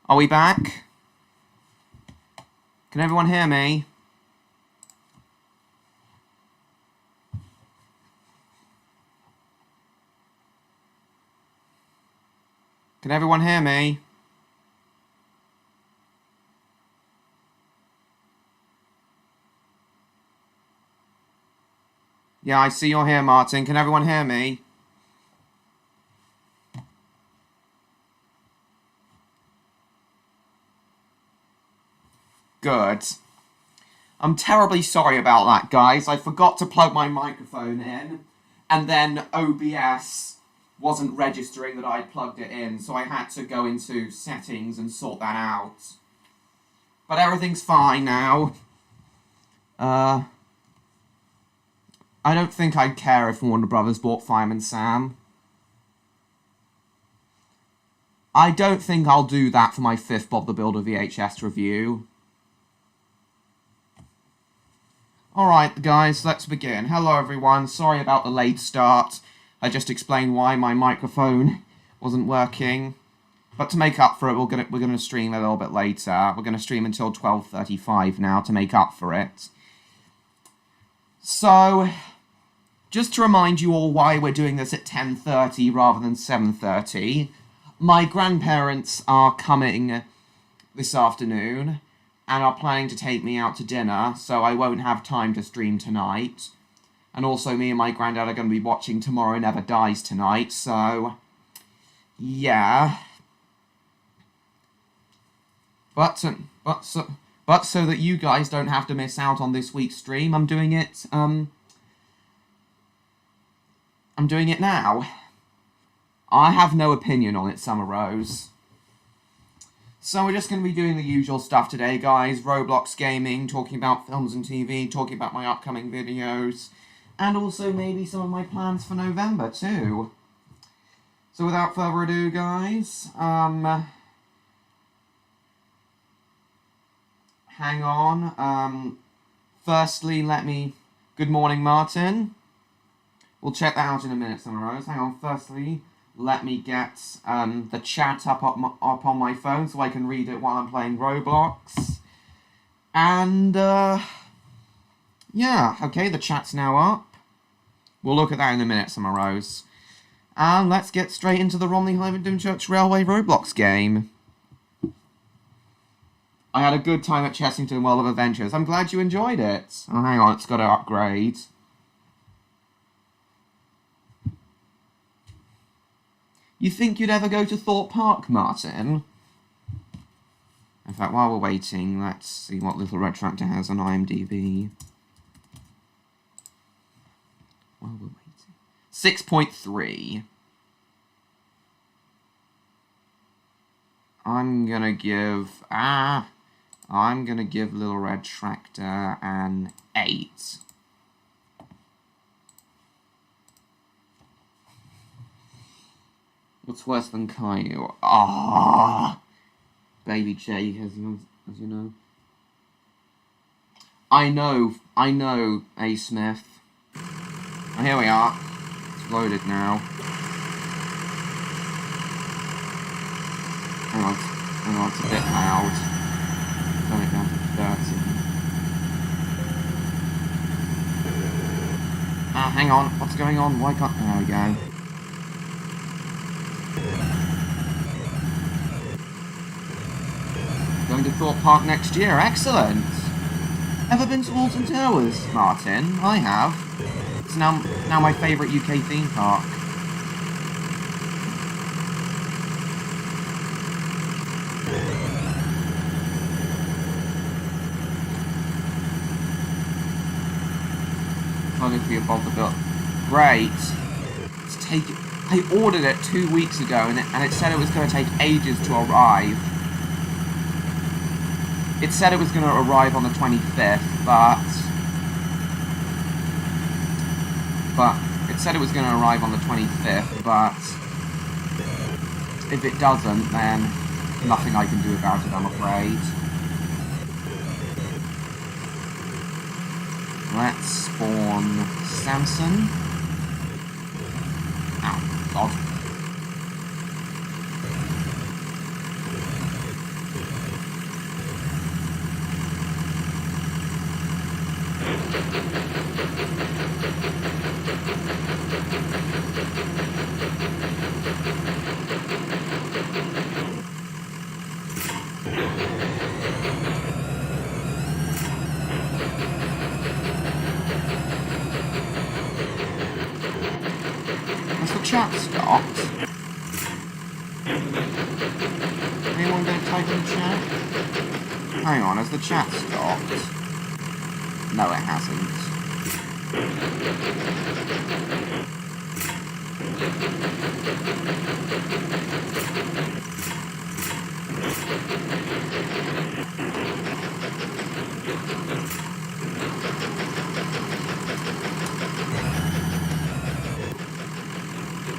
Are we back? Can everyone hear me? Can everyone hear me? Yeah, I see you're here, Martin. Can everyone hear me? Good. I'm terribly sorry about that, guys. I forgot to plug my microphone in, and then OBS wasn't registering that I'd plugged it in, so I had to go into settings and sort that out. But everything's fine now. I don't think I'd care if Warner Brothers bought Fireman Sam. I don't think I'll do that for my 5th Bob the Builder VHS review. Alright guys, let's begin. Hello everyone, sorry about the late start. I just explained why my microphone wasn't working. But to make up for it, we're gonna stream a little bit later. We're gonna stream until 12:35 now to make up for it. So, just to remind you all why we're doing this at 10:30 rather than 7:30, my grandparents are coming this afternoon and are planning to take me out to dinner, so I won't have time to stream tonight. And also me and my granddad are going to be watching Tomorrow Never Dies tonight, so yeah. But so that you guys don't have to miss out on this week's stream, I'm doing it now. I have no opinion on it, Summer Rose. So we're just going to be doing the usual stuff today, guys. Roblox gaming, talking about films and TV, talking about my upcoming videos, and also maybe some of my plans for November, too. So without further ado, guys, hang on. Firstly, good morning, Martin. We'll check that out in a minute, Summer Rose. Hang on, firstly, let me get the chat up on my phone so I can read it while I'm playing Roblox. And, yeah, okay, the chat's now up. We'll look at that in a minute, Summer Rose. And let's get straight into the Romney Hyvenden Church Railway Roblox game. I had a good time at Chessington World of Adventures. I'm glad you enjoyed it. Oh, hang on, it's got to upgrade. You think you'd ever go to Thorpe Park, Martin? In fact, while we're waiting, let's see what Little Red Tractor has on IMDb. While we're waiting. 6.3. I'm gonna give Little Red Tractor an 8. What's worse than Caillou? Ah, Baby J, as you know. I know, A. Smith. Oh, here we are. It's loaded now. Hang on, it's a bit loud. Turn it down to 30. Ah, hang on, what's going on? Why can't... There we go. Going to Thorpe Park next year, excellent! Ever been to Alton Towers, Martin? I have. It's now my favourite UK theme park. Planning for your Bob the Builder. Great. I ordered it 2 weeks ago and it said it was going to take ages to arrive. It said it was going to arrive on the 25th, but it said it was going to arrive on the 25th, but if it doesn't, then nothing I can do about it, I'm afraid. Let's spawn Samson. Ow, God. Has the chat stopped? Anyone going to type in the chat? Hang on, has the chat stopped? No, it hasn't.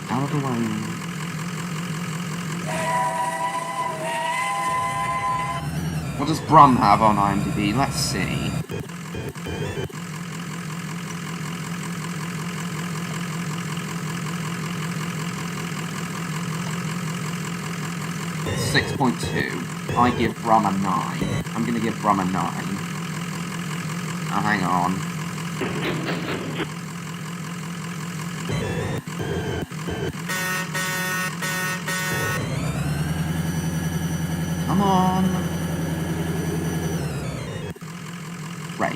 Out of the way. What does Brum have on IMDb? Let's see. It's 6.2. I give Brum a 9. I'm gonna give Brum a 9. Oh, hang on. Come on. Great.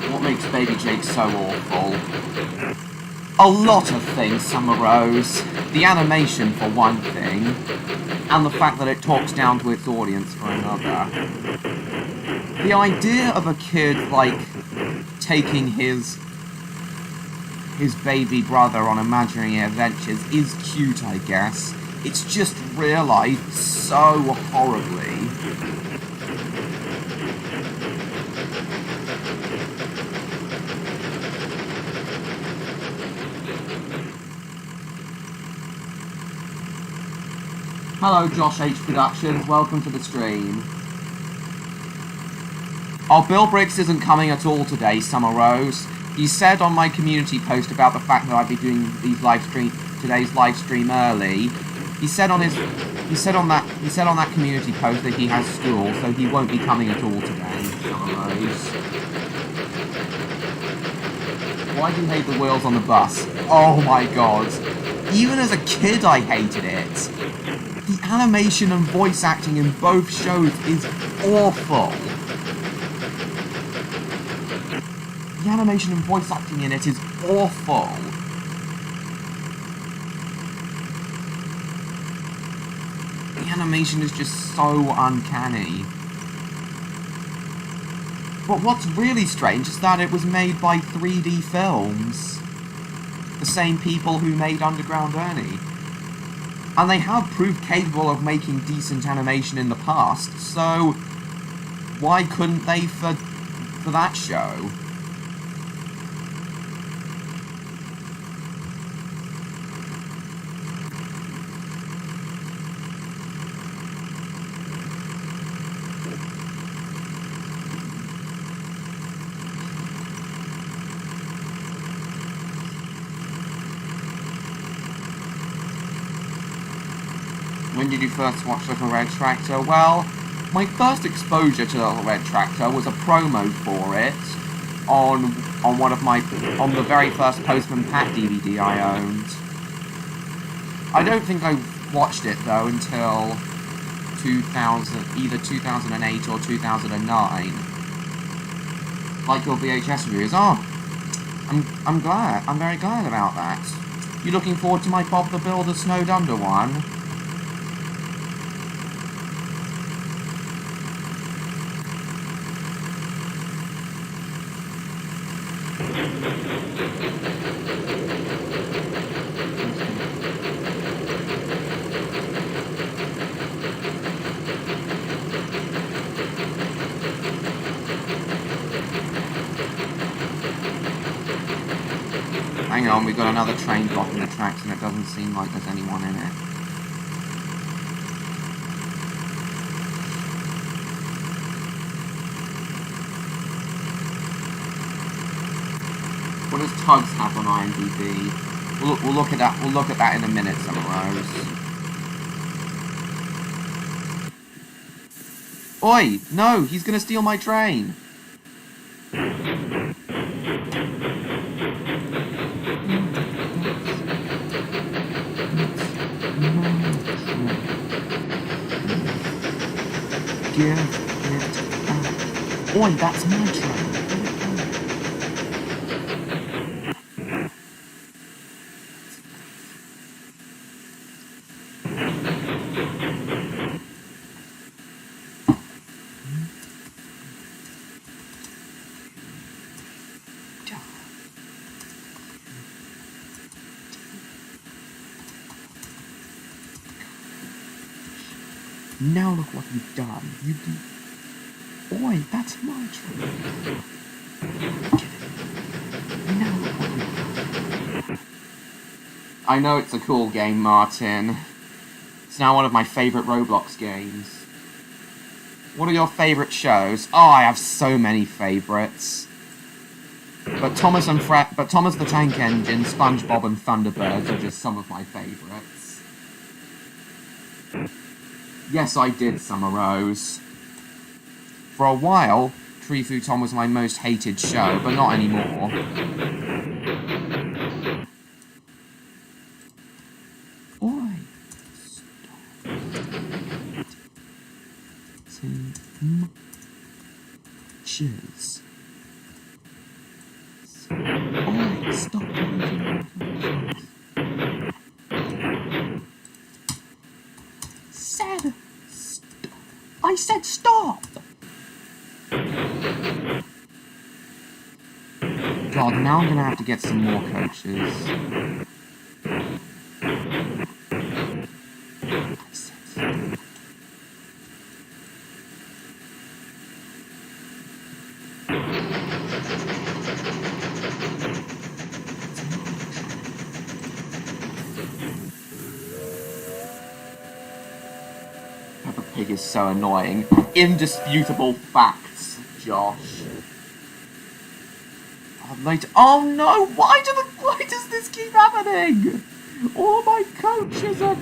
What makes Baby Jake so awful? A lot of things, Summer Rose. The animation, for one thing, and the fact that it talks down to its audience for another. The idea of a kid, like, taking his baby brother on imaginary adventures is cute, I guess. It's just realised so horribly. Hello, Josh H. Productions. Welcome to the stream. Oh, Bill Briggs isn't coming at all today, Summer Rose. He said on my community post about the fact that I'd be doing today's live stream early. He said on that community post that he has school, so he won't be coming at all today, Summer Rose. Why do you hate the wheels on the bus? Oh my god. Even as a kid, I hated it. The animation and voice acting in both shows is awful. The animation and voice acting in it is awful. The animation is just so uncanny. But what's really strange is that it was made by 3D Films. The same people who made Underground Ernie. And they have proved capable of making decent animation in the past, so why couldn't they for that show? When did you first watch Little Red Tractor? Well, my first exposure to Little Red Tractor was a promo for it on the very first Postman Pat DVD I owned. I don't think I watched it though until either 2008 or 2009. Like your VHS reviews. Oh, I'm glad. I'm very glad about that. You looking forward to my Bob the Builder Snowed Under one? Hang on, we've got another train blocking the tracks and it doesn't seem like there's anyone in it. What does Tugs have on IMDb? We'll look at that. We'll look at that in a minute, Summer Rose. Oi! No, he's gonna steal my train. Give it back. Oi, that's my train. Now look what you've done. Oi, that's my train. Now look what you've done. I know it's a cool game, Martin. It's now one of my favourite Roblox games. What are your favourite shows? Oh, I have so many favourites. But Thomas the Tank Engine, SpongeBob and Thunderbirds are just some of my favourites. Yes, I did, Summer Rose. For a while, Tree Fu Tom was my most hated show, but not anymore. Oi! Stop. Cheers. Oi, stop. I said stop! God, now I'm gonna have to get some more coaches. Pig is so annoying. Indisputable facts, Josh. Oh no! Why does this keep happening? All my coaches are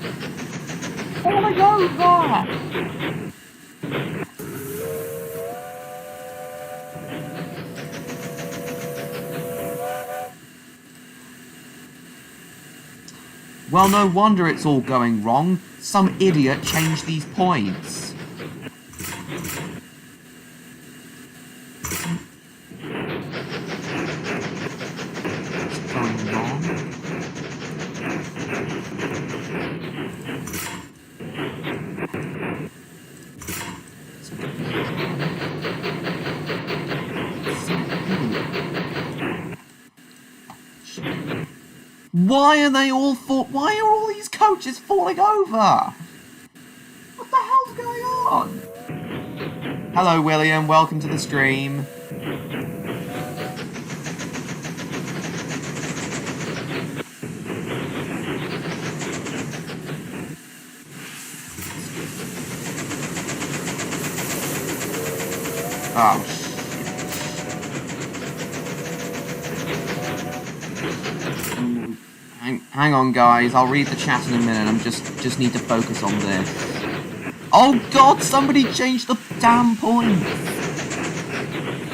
falling over. Well, no wonder it's all going wrong. Some idiot changed these points. What's going wrong? Why are all these coaches falling over? What the hell's going on? Hello, William. Welcome to the stream. Oh, shit. Hang on, guys. I'll read the chat in a minute. I'm just need to focus on this. Oh God! Somebody changed the damn point.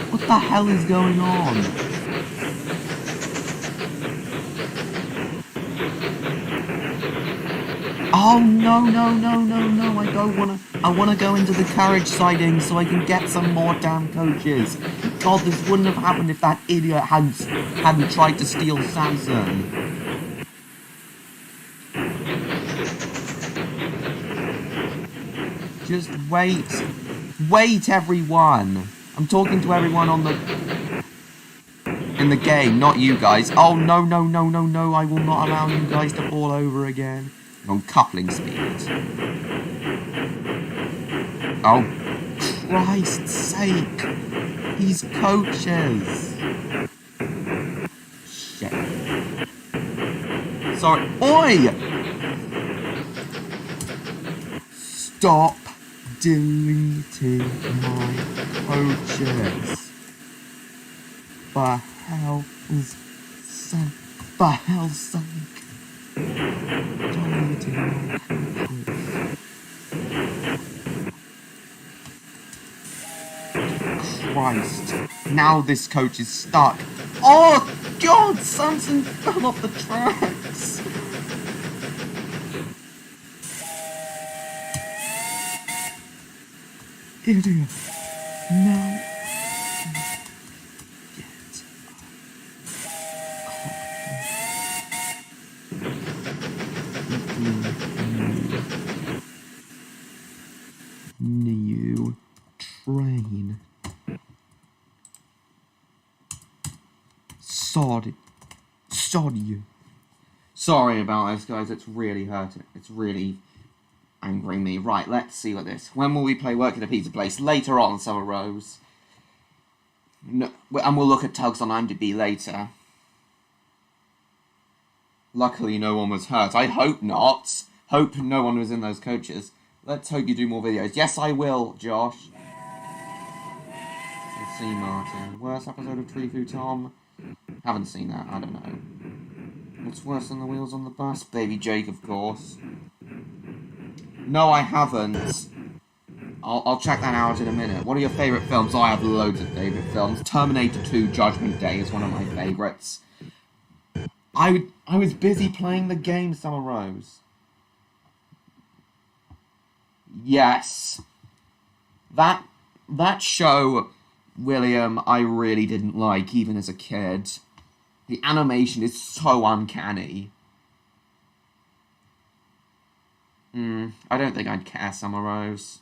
What the hell is going on? Oh no! I don't wanna. I wanna go into the carriage siding so I can get some more damn coaches. God, this wouldn't have happened if that idiot hadn't tried to steal Samson. Just wait everyone. I'm talking to everyone on the In the game, not you guys. Oh, no, no, no, no, no. I will not allow you guys to fall over again. On coupling speed. Oh, Christ's sake. These coaches. Shit. Sorry. Oi! Stop deleting my coaches. For hell's sake. For hell's sake. Deleting my coaches. Christ. Now this coach is stuck. Oh, God! Samson fell off the tracks. Idiot. Now. Get new train. Sod you. Sorry about this, guys. It's really hurting. It's really angering me. Right, let's see what this. When will we play Work at a Pizza Place? Later on, Summer Rose. No, and we'll look at Tugs on IMDb later. Luckily, no one was hurt. I hope not. Hope no one was in those coaches. Let's hope you do more videos. Yes, I will, Josh. Let's see, Martin. Worst episode of Tree Food Tom? Haven't seen that. I don't know. What's worse than the wheels on the bus? Baby Jake, of course. No, I haven't. I'll check that out in a minute. What are your favourite films? I have loads of favourite films. Terminator 2 Judgment Day is one of my favourites. I was busy playing the game, Summer Rose. Yes. That show, William, I really didn't like, even as a kid. The animation is so uncanny. I don't think I'd care, Summer Rose.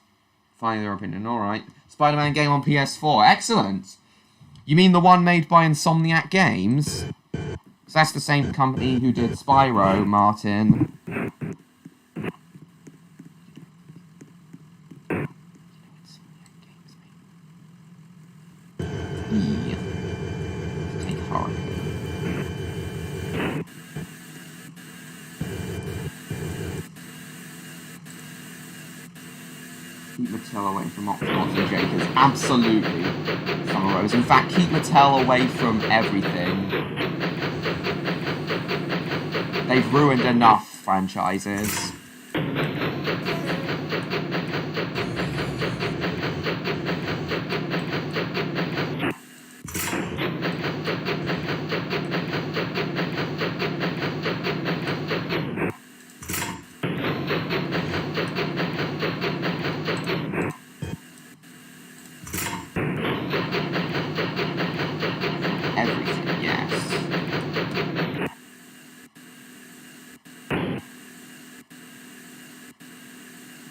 Find their opinion, alright. Spider-Man game on PS4, excellent! You mean the one made by Insomniac Games? Because that's the same company who did Spyro, Martin. Take Hurricane. Keep Mattel away from Optimus and Jakers. Absolutely, Summer Rose. In fact, keep Mattel away from everything. They've ruined enough franchises.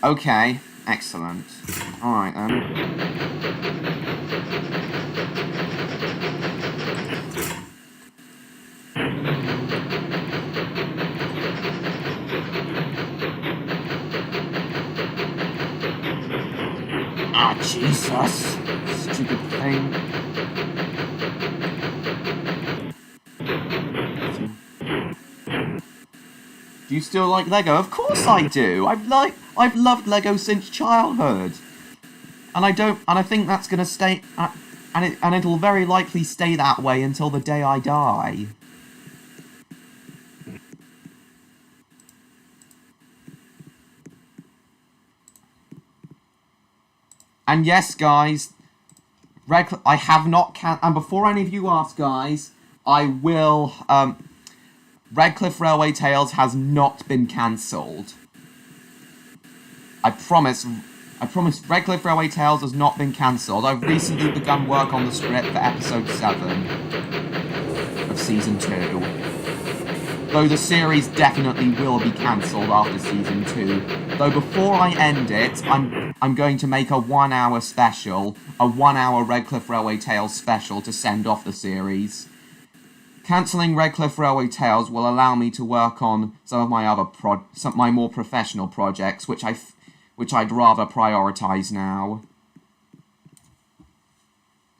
Okay, excellent. Alright then. Ah, Jesus! Stupid thing. Do you still like Lego? Of course I do! I've loved Lego since childhood. And I think that's gonna stay, and it'll very likely stay that way until the day I die. And yes, guys, I have not and before any of you ask, guys, I will, Redcliffe Railway Tales has not been cancelled. I promise Redcliffe Railway Tales has not been cancelled. I've recently begun work on the script for episode 7 of season 2. Though the series definitely will be cancelled after season 2. Though before I end it, I'm going to make a 1-hour special, a 1-hour Redcliffe Railway Tales special to send off the series. Cancelling Redcliffe Railway Tales will allow me to work on some of my other my more professional projects, which I'd rather prioritise now.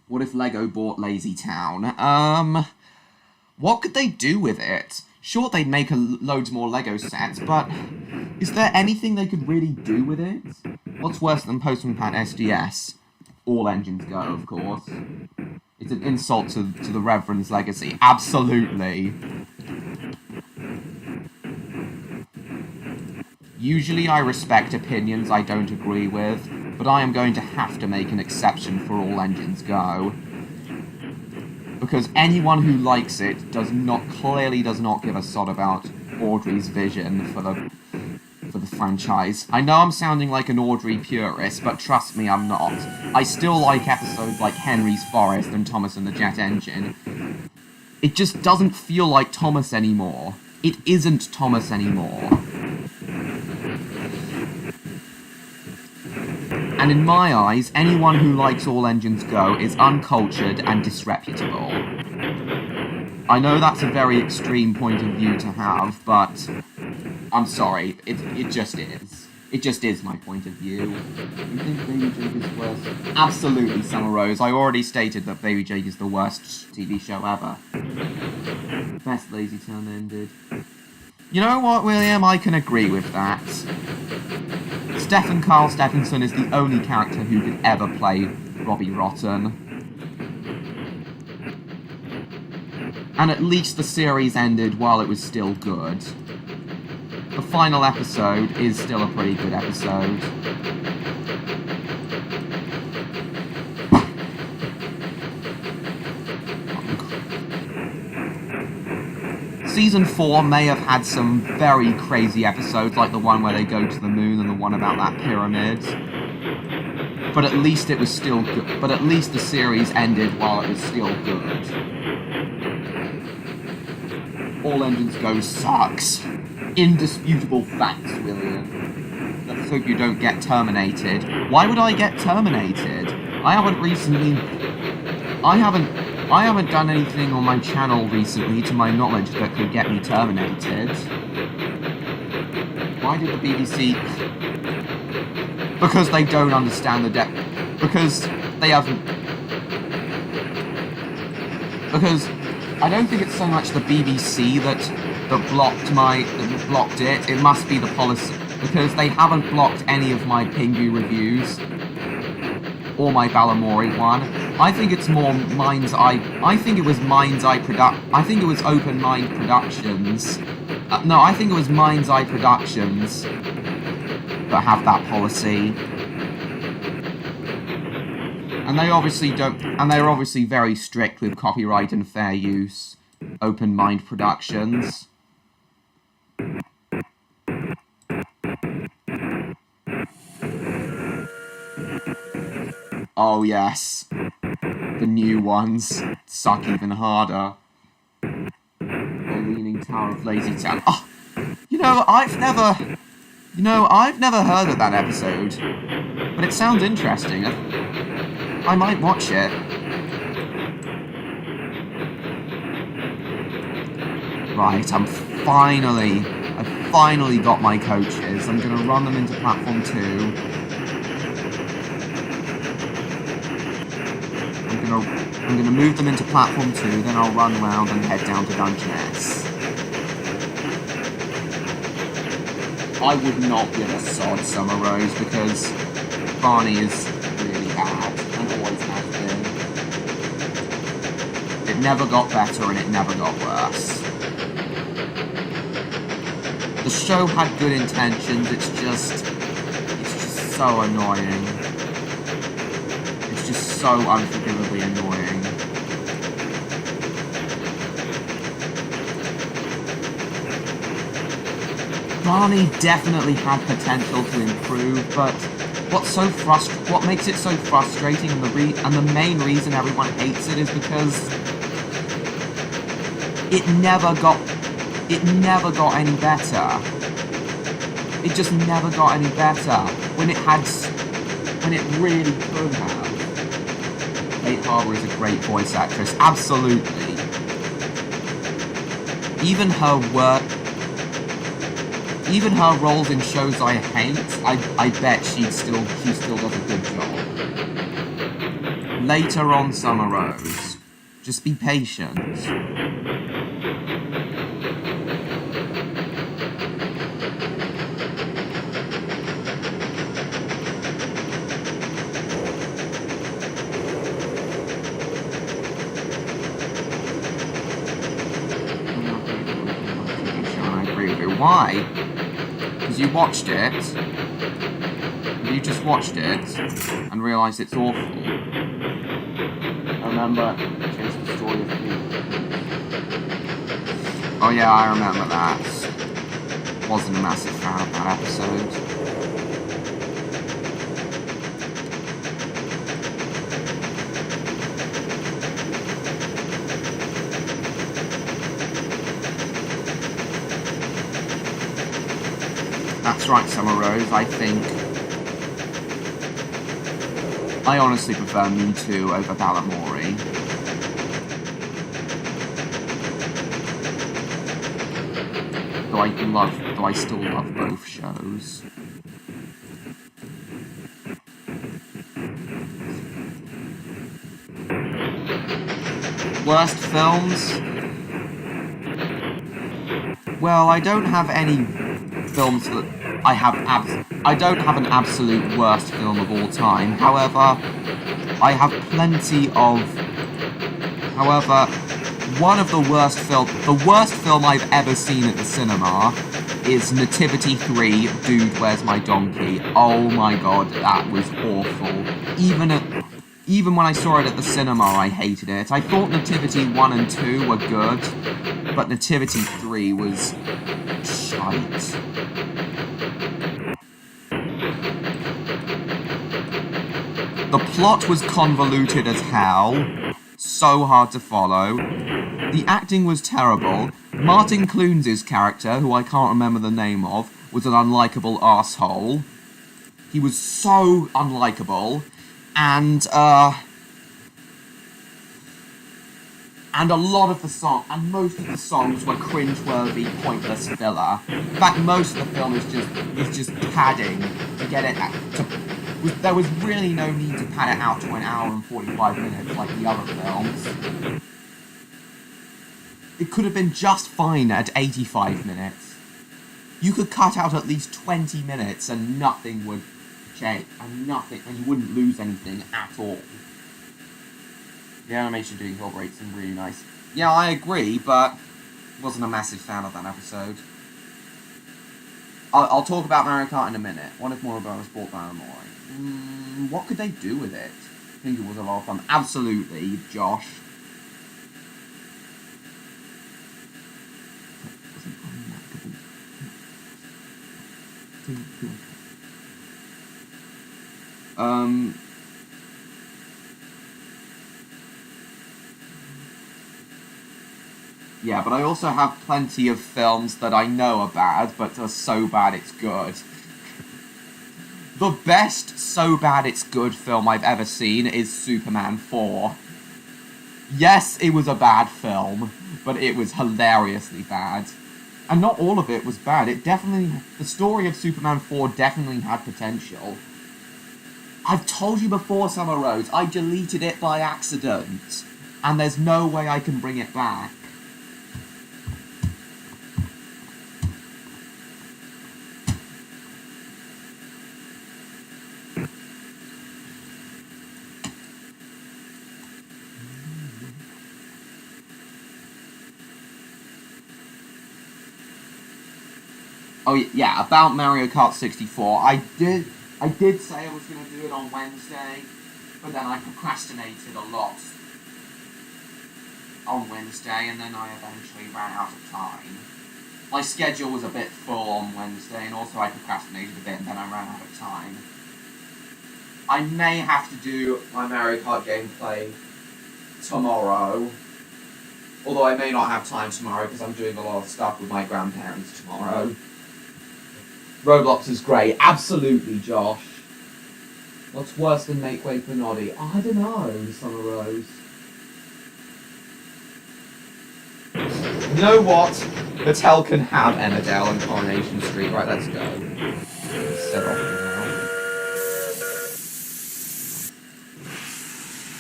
What if Lego bought Lazy Town? What could they do with it? Sure, they'd make loads more Lego sets, but is there anything they could really do with it? What's worse than Postman Pat SDS? All engines go, of course. It's an insult to the Reverend's legacy. Absolutely. Usually I respect opinions I don't agree with, but I am going to have to make an exception for All Engines Go. Because anyone who likes it clearly does not give a sod about Audrey's vision for the franchise. I know I'm sounding like an Audrey purist, but trust me, I'm not. I still like episodes like Henry's Forest and Thomas and the Jet Engine. It just doesn't feel like Thomas anymore. It isn't Thomas anymore. And in my eyes, anyone who likes All Engines Go is uncultured and disreputable. I know that's a very extreme point of view to have, but I'm sorry, it just is. It just is my point of view. You think Baby Jake is worse? Absolutely, Summer Rose. I already stated that Baby Jake is the worst TV show ever. Best Lazy Town ended. You know what, William? I can agree with that. Stephen Carl Stephenson is the only character who could ever play Robbie Rotten. And at least the series ended while it was still good. The final episode is still a pretty good episode. Season 4 may have had some very crazy episodes, like the one where they go to the moon and the one about that pyramid. But at least it was still good. But at least the series ended while it was still good. All Engines Go sucks. Indisputable facts, William. Let's hope you don't get terminated. Why would I get terminated? I haven't done anything on my channel recently, to my knowledge, that could get me terminated. Why did the BBC... Because they don't understand the because they haven't... Because I don't think it's so much the BBC that blocked it. It must be the policy, because they haven't blocked any of my Pingu reviews or my Balamory one. I think it's more I think it was I think it was Open Mind Productions. No, I think it was Mind's Eye Productions that have that policy. And they obviously don't, and they're obviously very strict with copyright and fair use. Open Mind Productions. Oh yes. The new ones suck even harder. The Leaning Tower of Lazy Town. Oh, I've never heard of that episode, but it sounds interesting. I might watch it. Right, I finally got my coaches. I'm gonna run them into platform 2. I'm gonna move them into platform 2, then I'll run around and head down to Dungeon S. I would not give a sod Summer Rose, because Barney is really bad, and always has been. It never got better, and it never got worse. The show had good intentions, it's just so annoying. It's just so unforgivably annoying. Barney definitely had potential to improve, but what makes it so frustrating, and the main reason everyone hates it, is because it never got any better. It just never got any better when it really could have. Kate Harbour is a great voice actress, absolutely. Even even her roles in shows I hate, I bet she still does a good job. Later on, Summer Rose. Just be patient. Why? Because you watched it. You just watched it and realised it's awful. I remember changed the story of me. Oh yeah, I remember that. Wasn't a massive fan of that episode. That's right, Summer Rose, I honestly prefer Me Too over Balamori. Though I still love both shows. Worst films? Well, I don't have any films that I don't have an absolute worst film of all time. However, I have plenty of... However, one of the worst film I've ever seen at the cinema is Nativity 3, Dude, Where's My Donkey? Oh my god, that was awful. Even when I saw it at the cinema, I hated it. I thought Nativity 1 and 2 were good, but Nativity 3 was shite. The plot was convoluted as hell, so hard to follow. The acting was terrible. Martin Clunes' character, who I can't remember the name of, was an unlikable arsehole. He was so unlikable, and a lot of the most of the songs were cringeworthy, pointless filler. In fact, most of the film is just padding to get it there was really no need to pad it out to an hour and 45 minutes like the other films. It could have been just fine at 85 minutes. You could cut out at least 20 minutes and nothing would change, and you wouldn't lose anything at all. The animation doing Hellbreak seemed really nice. Yeah, I agree, but wasn't a massive fan of that episode. I'll talk about Mario Kart in a minute. What if more about Sport Balamori? What could they do with it? I think it was a lot of fun. Absolutely, Josh. Yeah, but I also have plenty of films that I know are bad, but are so bad it's good. The best so bad it's good film I've ever seen is Superman 4. Yes, it was a bad film, but it was hilariously bad. And not all of it was bad. The story of Superman 4 definitely had potential. I've told you before, Summer Rose, I deleted it by accident. And there's no way I can bring it back. Oh yeah, about Mario Kart 64, I did say I was going to do it on Wednesday, but then I procrastinated a lot on Wednesday, and then I eventually ran out of time. My schedule was a bit full on Wednesday, and also I procrastinated a bit, and then I ran out of time. I may have to do my Mario Kart gameplay tomorrow, although I may not have time tomorrow, because I'm doing a lot of stuff with my grandparents tomorrow. Roblox is great. Absolutely, Josh. What's worse than Make Way for Noddy? I don't know, Summer Rose. You know what? Mattel can have Emmerdale and Coronation Street. Right, let's go. Set off now.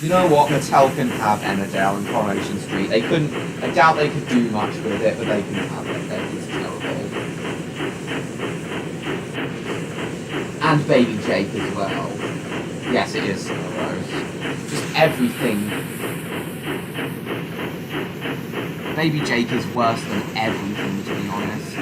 You know what? Mattel can have Emmerdale and Coronation Street. They couldn't... I doubt they could do much with it, but they can have it. It's terrible. And Baby Jake as well. Yes, it is gross. Just everything. Baby Jake is worse than everything, to be honest.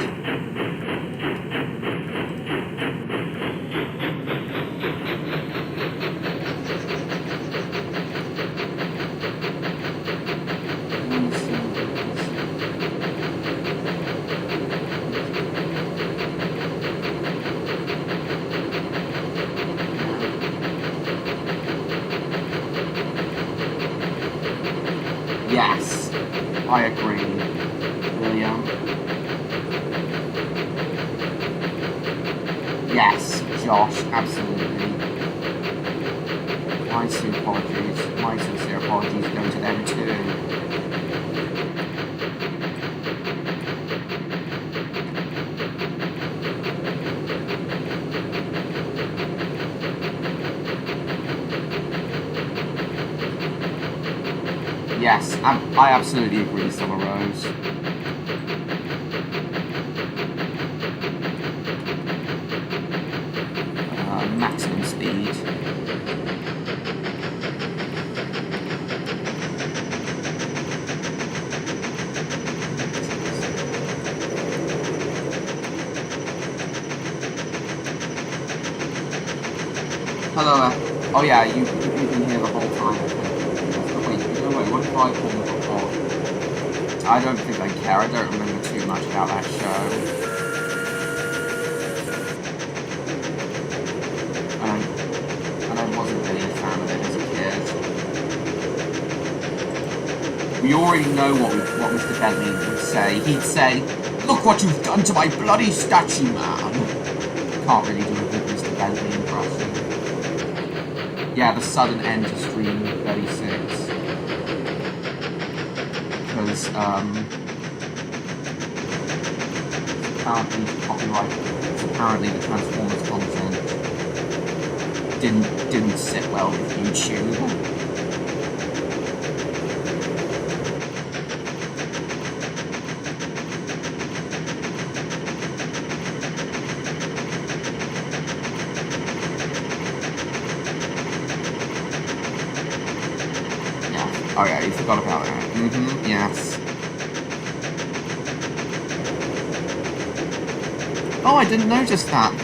Yes, I agree, William. Yes, Josh, absolutely. My sincere apologies go to them too. Yes, I absolutely agree, Summer Rose. Maximum speed. Hello, oh yeah, you've been here the whole time. What if I call them a pod? I don't think I care. I don't remember too much about that show. And I wasn't really a fan of it as a kid. We already know what Mr. Bentley would say. He'd say, "Look what you've done to my bloody statue, man." Can't really do a good Mr. Bentley impression. Yeah, the sudden end to stream 36. Because apparently the Transformers content didn't sit well with YouTube. Oh yeah, you forgot about that. Yes. Oh, I didn't notice that.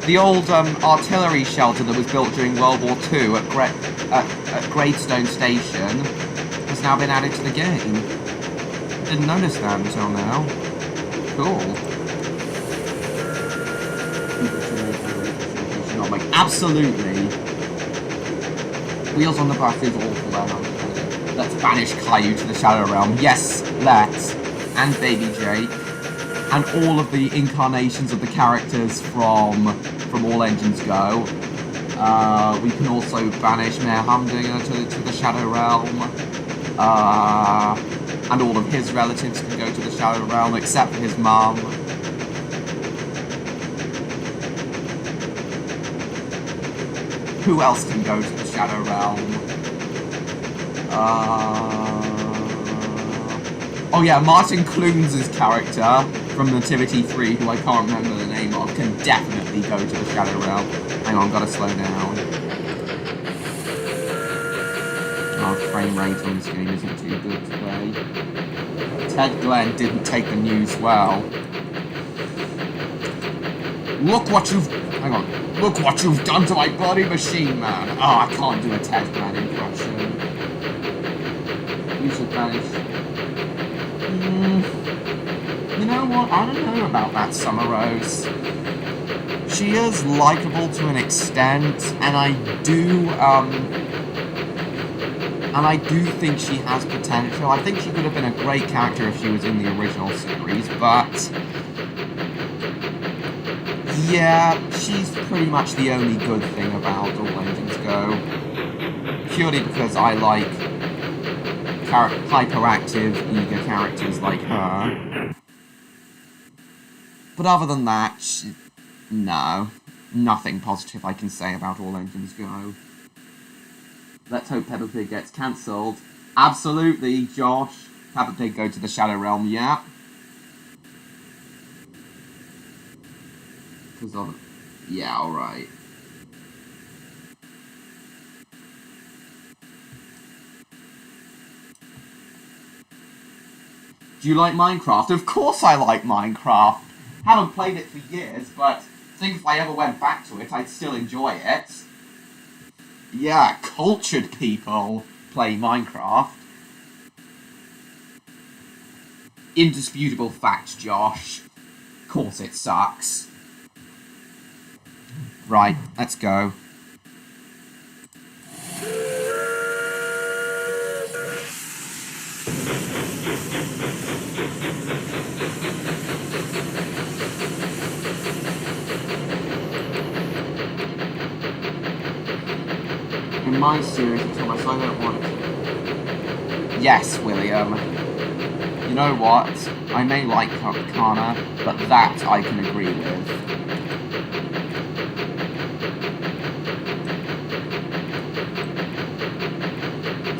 The old artillery shelter that was built during World War II at Gravestone Station has now been added to the game. Didn't notice that until now. Cool. Absolutely. Wheels on the Bus is awful then. Let's banish Caillou to the Shadow Realm. Yes, let's. And Baby Jake. And all of the incarnations of the characters from All Engines Go. We can also banish Mayor Humdinger to the Shadow Realm. And all of his relatives can go to the Shadow Realm, except for his mum. Who else can go to the Shadow Realm? Oh yeah, Martin Clunes' character from Nativity 3, who I can't remember the name of, can definitely go to the Shadow Realm. Hang on, gotta slow down. Our frame rate on this game isn't too good today. Ted Glenn didn't take the news well. Look what you've... Hang on. Look what you've done to my bloody machine, man. Oh, I can't do a Ted Glenn impression. You should banish... You know what? I don't know about that Summer Rose. She is likable to an extent, and I do think she has potential. I think she could have been a great character if she was in the original series, but yeah, she's pretty much the only good thing about All Engines Go. Purely because I like hyperactive, eager characters like her. But other than that, no. Nothing positive I can say about All Engines Go. Let's hope Peppa Pig gets cancelled. Absolutely, Josh. Peppa Pig go to the Shadow Realm, yeah. Yeah, alright. Do you like Minecraft? Of course I like Minecraft. Haven't played it for years, but I think if I ever went back to it, I'd still enjoy it. Yeah, cultured people play Minecraft. Indisputable fact, Josh. Of course it sucks. Right, let's go. In my series, Thomas, I don't want to. Yes, William. You know what? I may like Kana, but that I can agree with.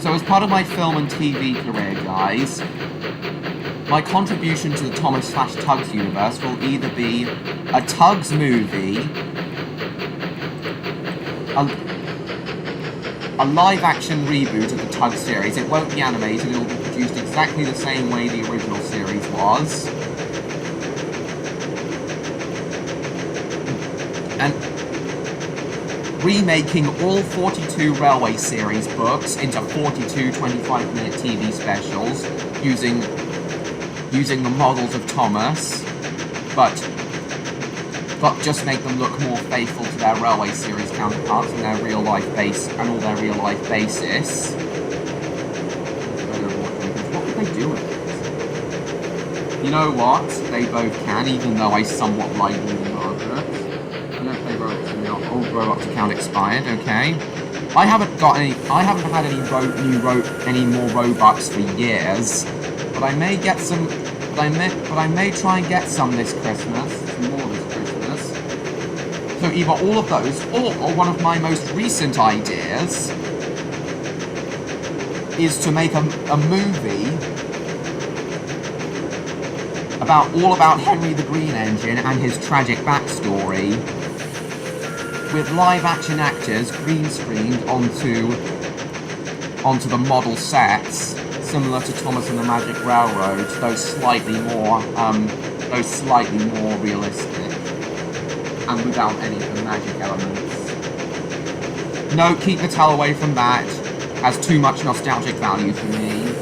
So as part of my film and TV career, guys, my contribution to the Thomas/Tugs universe will either be a Tugs movie, a live-action reboot of the Tugs series. It won't be animated, it will be produced exactly the same way the original series was. And remaking all 42 Railway series books into 42 25-minute TV specials using the models of Thomas, but just make them look more faithful to their Railway series counterparts and their real-life base and all their real-life basis. What could they do with it? You know what? They both can, even though I somewhat like Margaret. I don't play Roblox now. Oh, Roblox account expired. Okay. I haven't had any more Robux for years, but I may get some. But I may try and get some this Christmas. Some more this Christmas. So either all of those, or one of my most recent ideas is to make a movie all about Henry the Green Engine and his tragic backstory, with live-action actors green-screened onto the model sets, similar to Thomas and the Magic Railroad, those slightly more realistic, and without any of the magic elements. No, keep Mattel away from that. Has too much nostalgic value for me.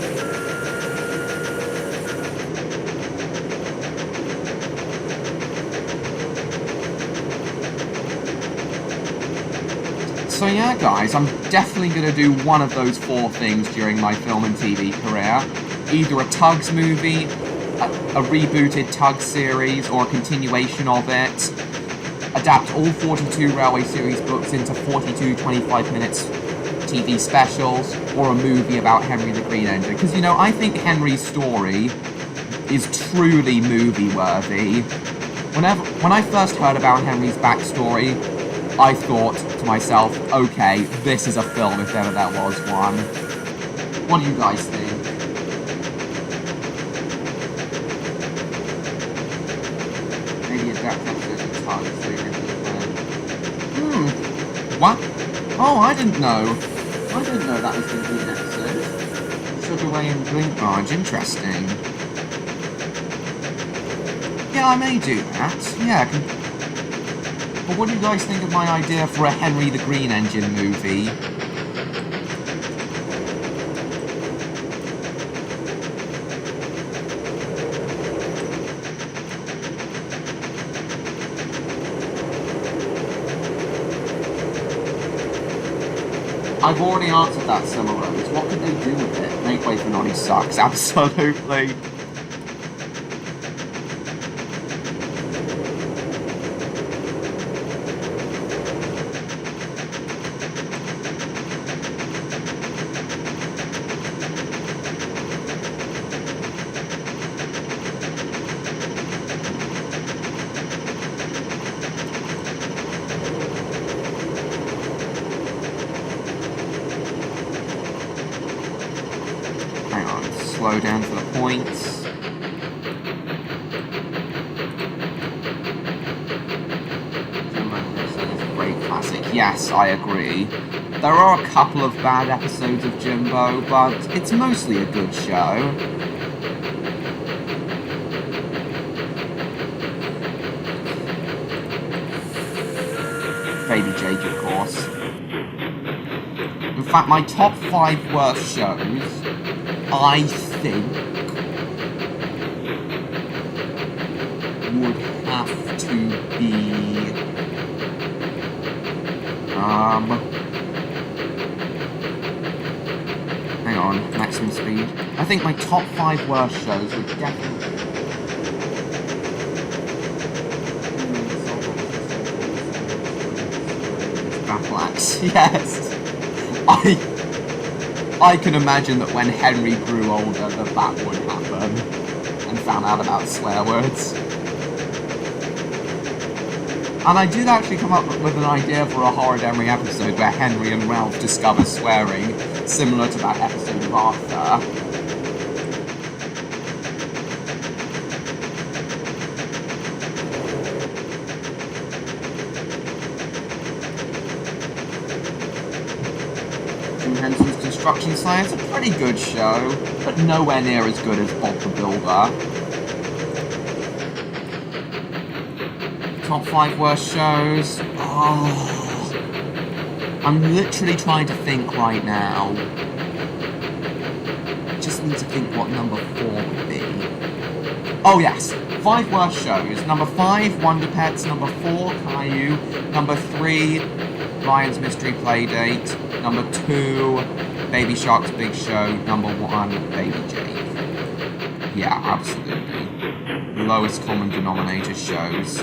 So yeah, guys, I'm definitely going to do one of those four things during my film and TV career. Either a Tugs movie, a rebooted Tugs series, or a continuation of it. Adapt all 42 Railway series books into 42 25-minute TV specials, or a movie about Henry the Green Engine. Because, you know, I think Henry's story is truly movie-worthy. When I first heard about Henry's backstory, I thought to myself, okay, this is a film if ever there was one. What do you guys think? Maybe adapt episode of Tugs. What? Oh, I didn't know. I didn't know that was going to be an episode. Sugar Ray and Blink Barge, interesting. Yeah, I may do that. Yeah, but what do you guys think of my idea for a Henry the Green Engine movie? I've already answered that, Summer Rose. What could they do with it? Make way for Noddy sucks, absolutely. slow down for the points. Great classic. Yes, I agree. There are a couple of bad episodes of Jimbo, but it's mostly a good show. Baby Jake, of course. In fact, my top 5 worst shows, I think, would have to be... hang on, maximum speed. I think my top 5 worst shows would definitely... Battle Axe, yes! I can imagine that when Henry grew older that would happen, and found out about swear words. And I did actually come up with an idea for a Horror Henry episode where Henry and Ralph discover swearing, similar to that episode of Arthur. Jim Henson's Construction Science, a pretty good show, but nowhere near as good as Bob the Builder. Top 5 worst shows. Oh, I'm literally trying to think right now. Just need to think what number 4 would be. Oh yes, 5 worst shows. Number 5, Wonder Pets. Number 4, Caillou. Number 3, Ryan's Mystery Playdate. Number 2, Baby Shark's Big Show. Number 1, Baby Jake. Yeah, absolutely. Lowest common denominator shows.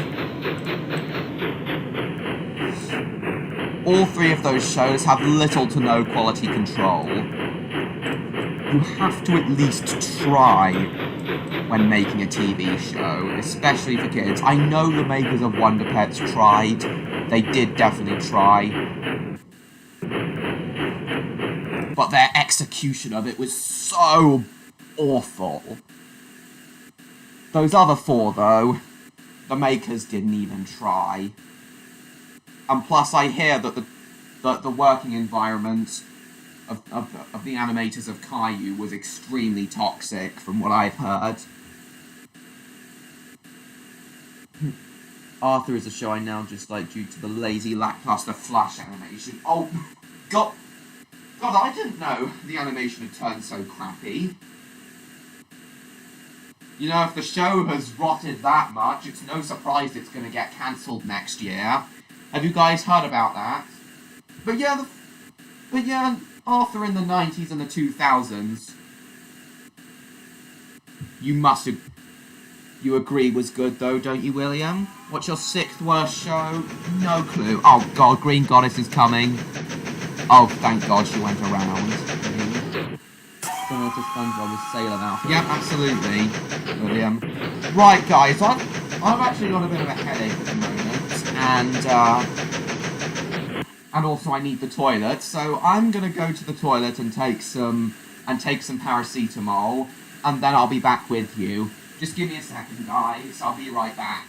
All 3 of those shows have little to no quality control. You have to at least try when making a TV show, especially for kids. I know the makers of Wonder Pets tried. They did definitely try. But their execution of it was so awful. Those other 4, though, the makers didn't even try. And plus, I hear that the working environment of the animators of Caillou was extremely toxic, from what I've heard. Arthur is a show I now just like due to the lazy, lackluster Flash animation. Oh, God, I didn't know the animation had turned so crappy. You know, if the show has rotted that much, it's no surprise it's going to get cancelled next year. Have you guys heard about that? But yeah, Arthur in the 90s and the 2000s, you agree was good though, don't you, William? What's your 6th worst show? No clue. Oh God, Green Goddess is coming. Oh, thank God she went around. Similar to SpongeBob with Sailor Mouth. Yep, absolutely, William. Right, guys, I've actually got a bit of a headache at the moment, and also I need the toilet, so I'm gonna go to the toilet and take some paracetamol, and then I'll be back with you. Just give me a second, guys. I'll be right back.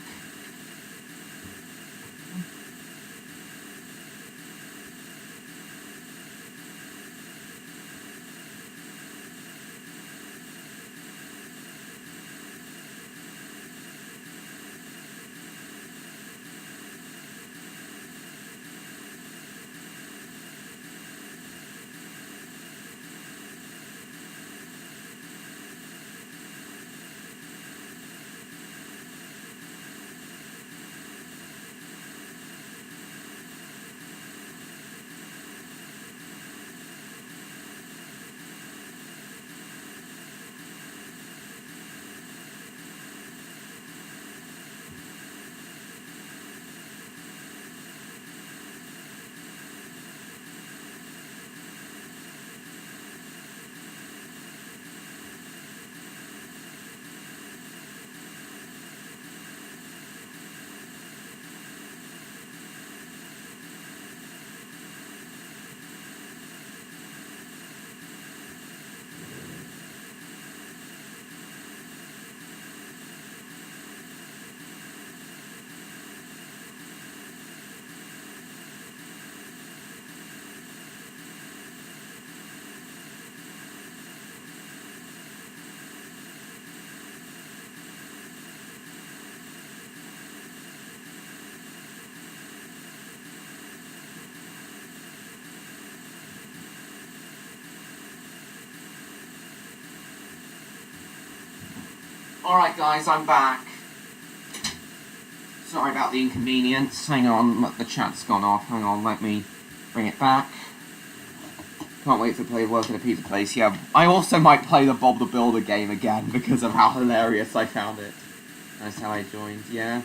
Alright guys, I'm back. Sorry about the inconvenience. Hang on, the chat's gone off. Hang on, let me bring it back. Can't wait to play Work at a Pizza Place. Yeah, I also might play the Bob the Builder game again because of how hilarious I found it. That's how I joined, yeah.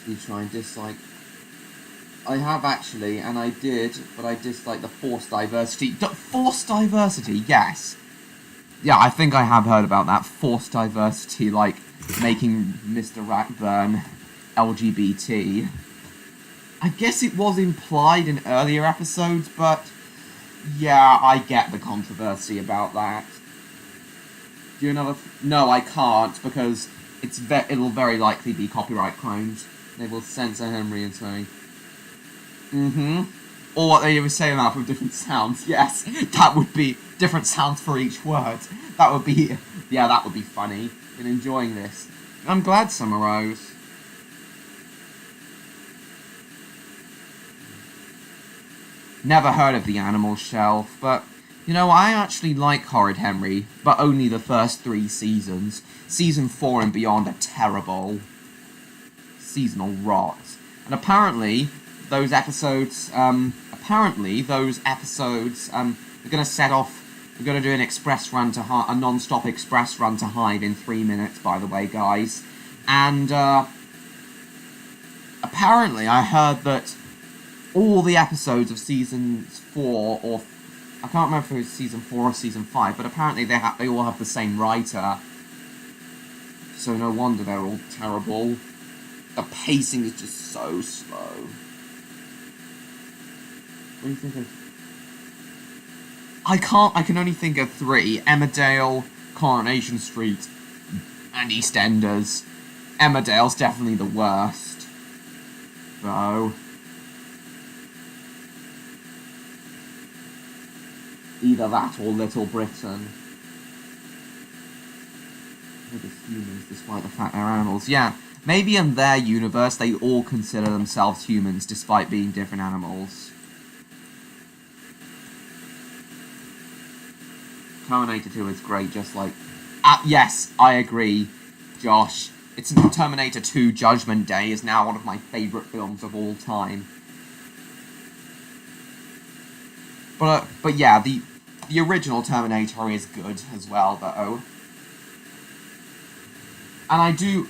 You try and dislike. I have actually, and I did, but I dislike the forced diversity. Forced diversity, yes. Yeah, I think I have heard about that. Forced diversity, like making Mr. Rackburn LGBT. I guess it was implied in earlier episodes, but yeah, I get the controversy about that. Do another? No, I can't because it'll very likely be copyright claimed. They will censor Henry and swearing. Or what they were saying that with different sounds. Yes, that would be different sounds for each word. That would be, yeah, that would be funny. Been enjoying this. I'm glad Summer Rose. Never heard of the Animal Shelf, but, you know, I actually like Horrid Henry, but only the first 3 seasons. Season 4 and beyond are terrible. Seasonal rot. And apparently, those episodes, are gonna set off, we're gonna do an express run to a non-stop express run to Hive in 3 minutes, by the way, guys. And, apparently I heard that all the episodes of season 4, or I can't remember if it was season 4 or season 5, but apparently they all have the same writer. So no wonder they're all terrible. The pacing is just so slow. What do you think of? I can only think of 3. Emmerdale, Coronation Street, and EastEnders. Emmerdale's definitely the worst. Though. Either that or Little Britain. Maybe humans, despite the fact they're animals. Yeah, maybe in their universe they all consider themselves humans, despite being different animals. Terminator 2 is great, just like... yes, I agree, Josh. It's Terminator 2 Judgment Day is now one of my favourite films of all time. But yeah, the original Terminator is good as well, though. And I do...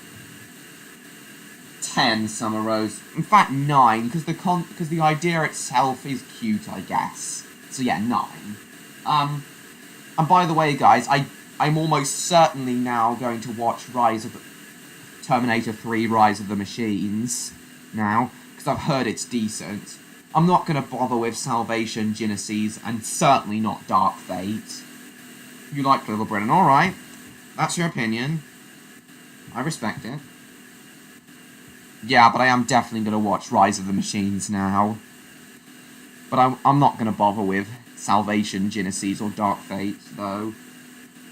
10 Summer Rose. In fact, 9, because the idea itself is cute, I guess. So yeah, 9. And by the way, guys, I'm almost certainly now going to watch Terminator 3 Rise of the Machines now, because I've heard it's decent. I'm not going to bother with Salvation, Genesis, and certainly not Dark Fate. You like Little Britain, alright. That's your opinion. I respect it. Yeah, but I am definitely going to watch Rise of the Machines now. But I'm not going to bother with Salvation, Genesis, or Dark Fate, though.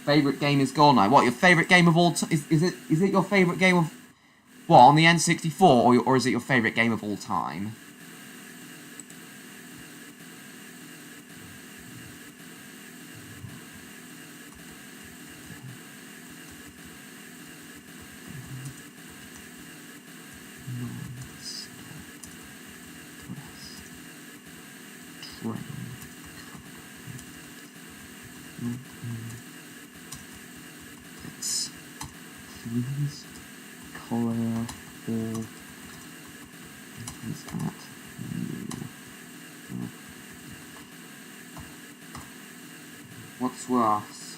Favourite game is GoldenEye. What, your favourite game of all time? Is it your favourite game of... What, on the N64, or is it your favourite game of all time? Please colourful is at you. What's worse?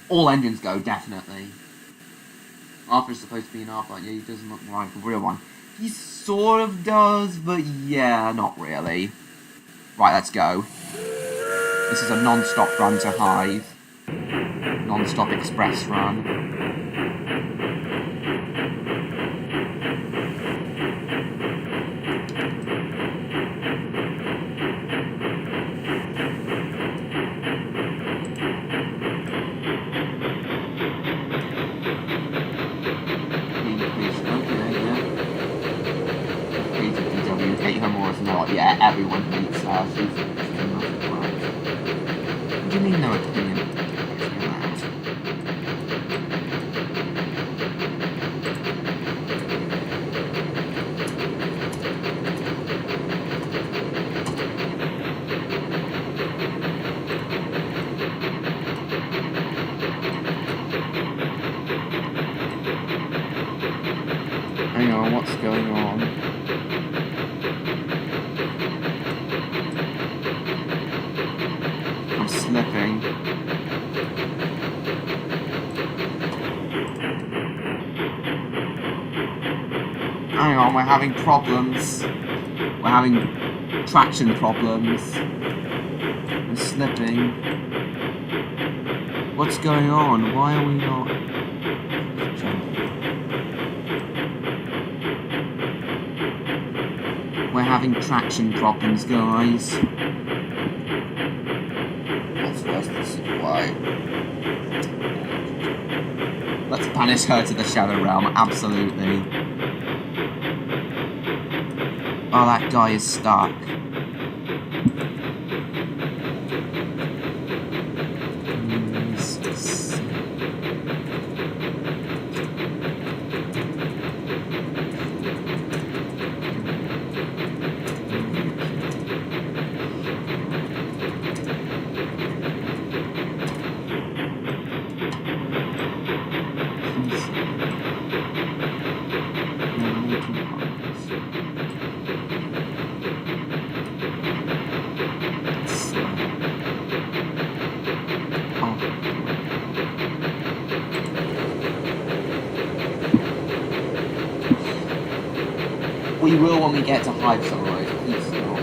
All engines go, definitely. Arthur's supposed to be an Arthur, yeah, he doesn't look like a real one. He sort of does, but yeah, not really. Right, let's go. This is a non-stop run to Hive. Non-stop express run. Yeah, everyone hates her. She's a massive brat. What do you mean no opinion? on, what's going on? I'm slipping. Hang on, we're having problems. We're having traction problems. I'm slipping. What's going on? Why are we not jumping? We're having traction problems, guys. That's worse than supply. Let's banish her to the Shadow Realm, absolutely. Oh, that guy is stuck. We will when we get to Hype Sunrise. Please stop.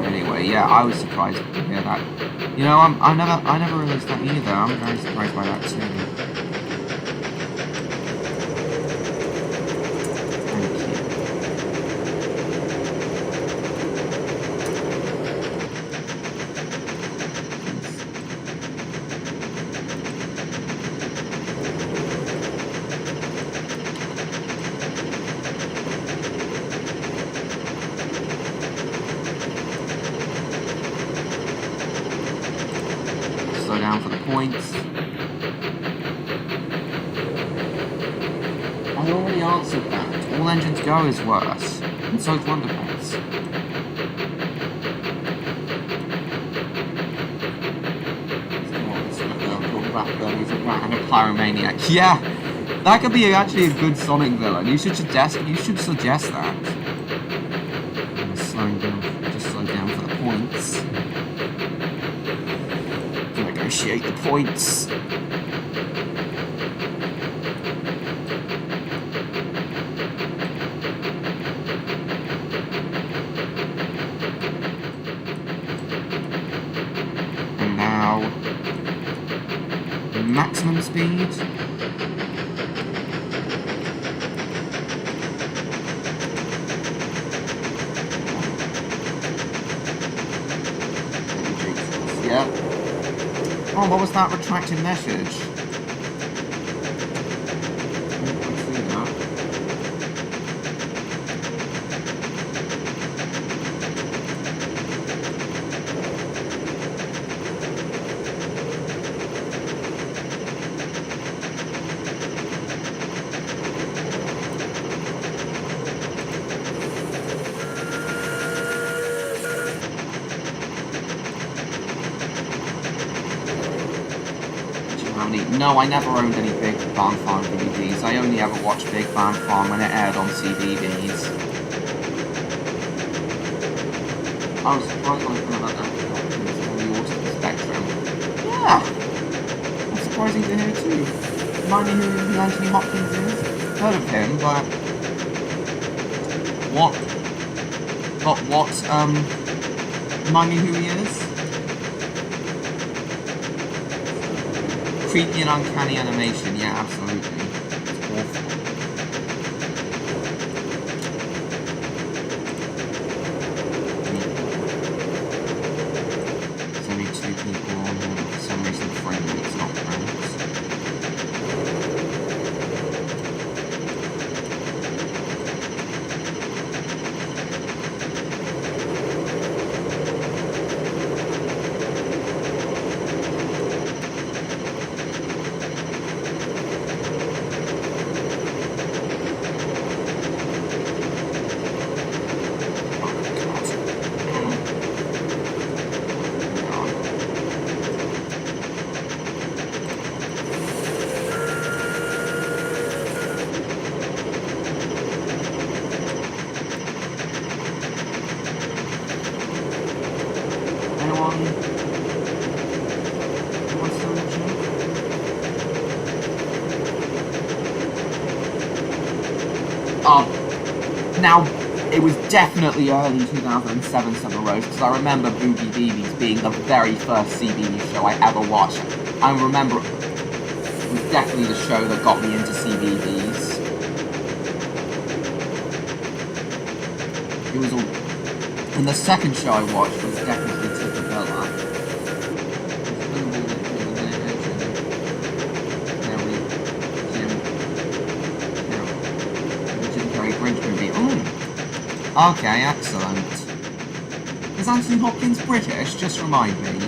Anyway, yeah, I was surprised to hear that. You know, I never realised that either. I'm very surprised by that too. Slow down for the points. I already answered that. All Engines Go is worse, and so is Wonderbots. He's a rat and a pyromaniac. Yeah, that could be actually a good Sonic villain. You should suggest that. I'm just slow down for the points. Negotiate the points. And now, maximum speed. Yeah. Oh, what was that retracted message? No, I never owned any Big Bang Farm DVDs. I only ever watched Big Bang Farm when it aired on CDs. I was surprised when I found out that was on the autism spectrum. Yeah! That's surprising to hear too. Remind me who Anthony Hopkins is? Heard of him, but... Remind me who he is? Creepy and uncanny animation, yeah, absolutely. It's awful. There's only 2 people on here, for some reason frame rate's not correct. Now, it was definitely early 2007 Summer Rose, because I remember Boogie BBs being the very first CBB show I ever watched. I remember it was definitely the show that got me into CBBs. It was all... And the second show I watched was definitely Tipabella. Okay, excellent. Is Anthony Hopkins British? Just remind me.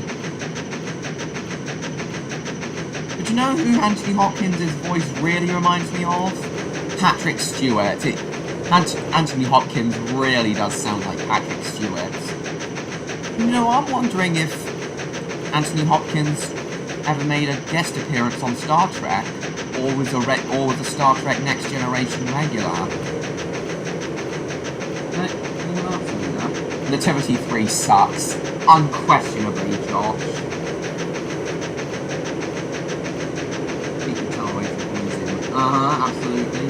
But you know who Anthony Hopkins' voice really reminds me of? Patrick Stewart. Anthony Hopkins really does sound like Patrick Stewart. You know, I'm wondering if Anthony Hopkins ever made a guest appearance on Star Trek, or was a Star Trek Next Generation regular. Nativity 3 sucks. Unquestionably, Josh. Keep the towel away from the museum. Absolutely.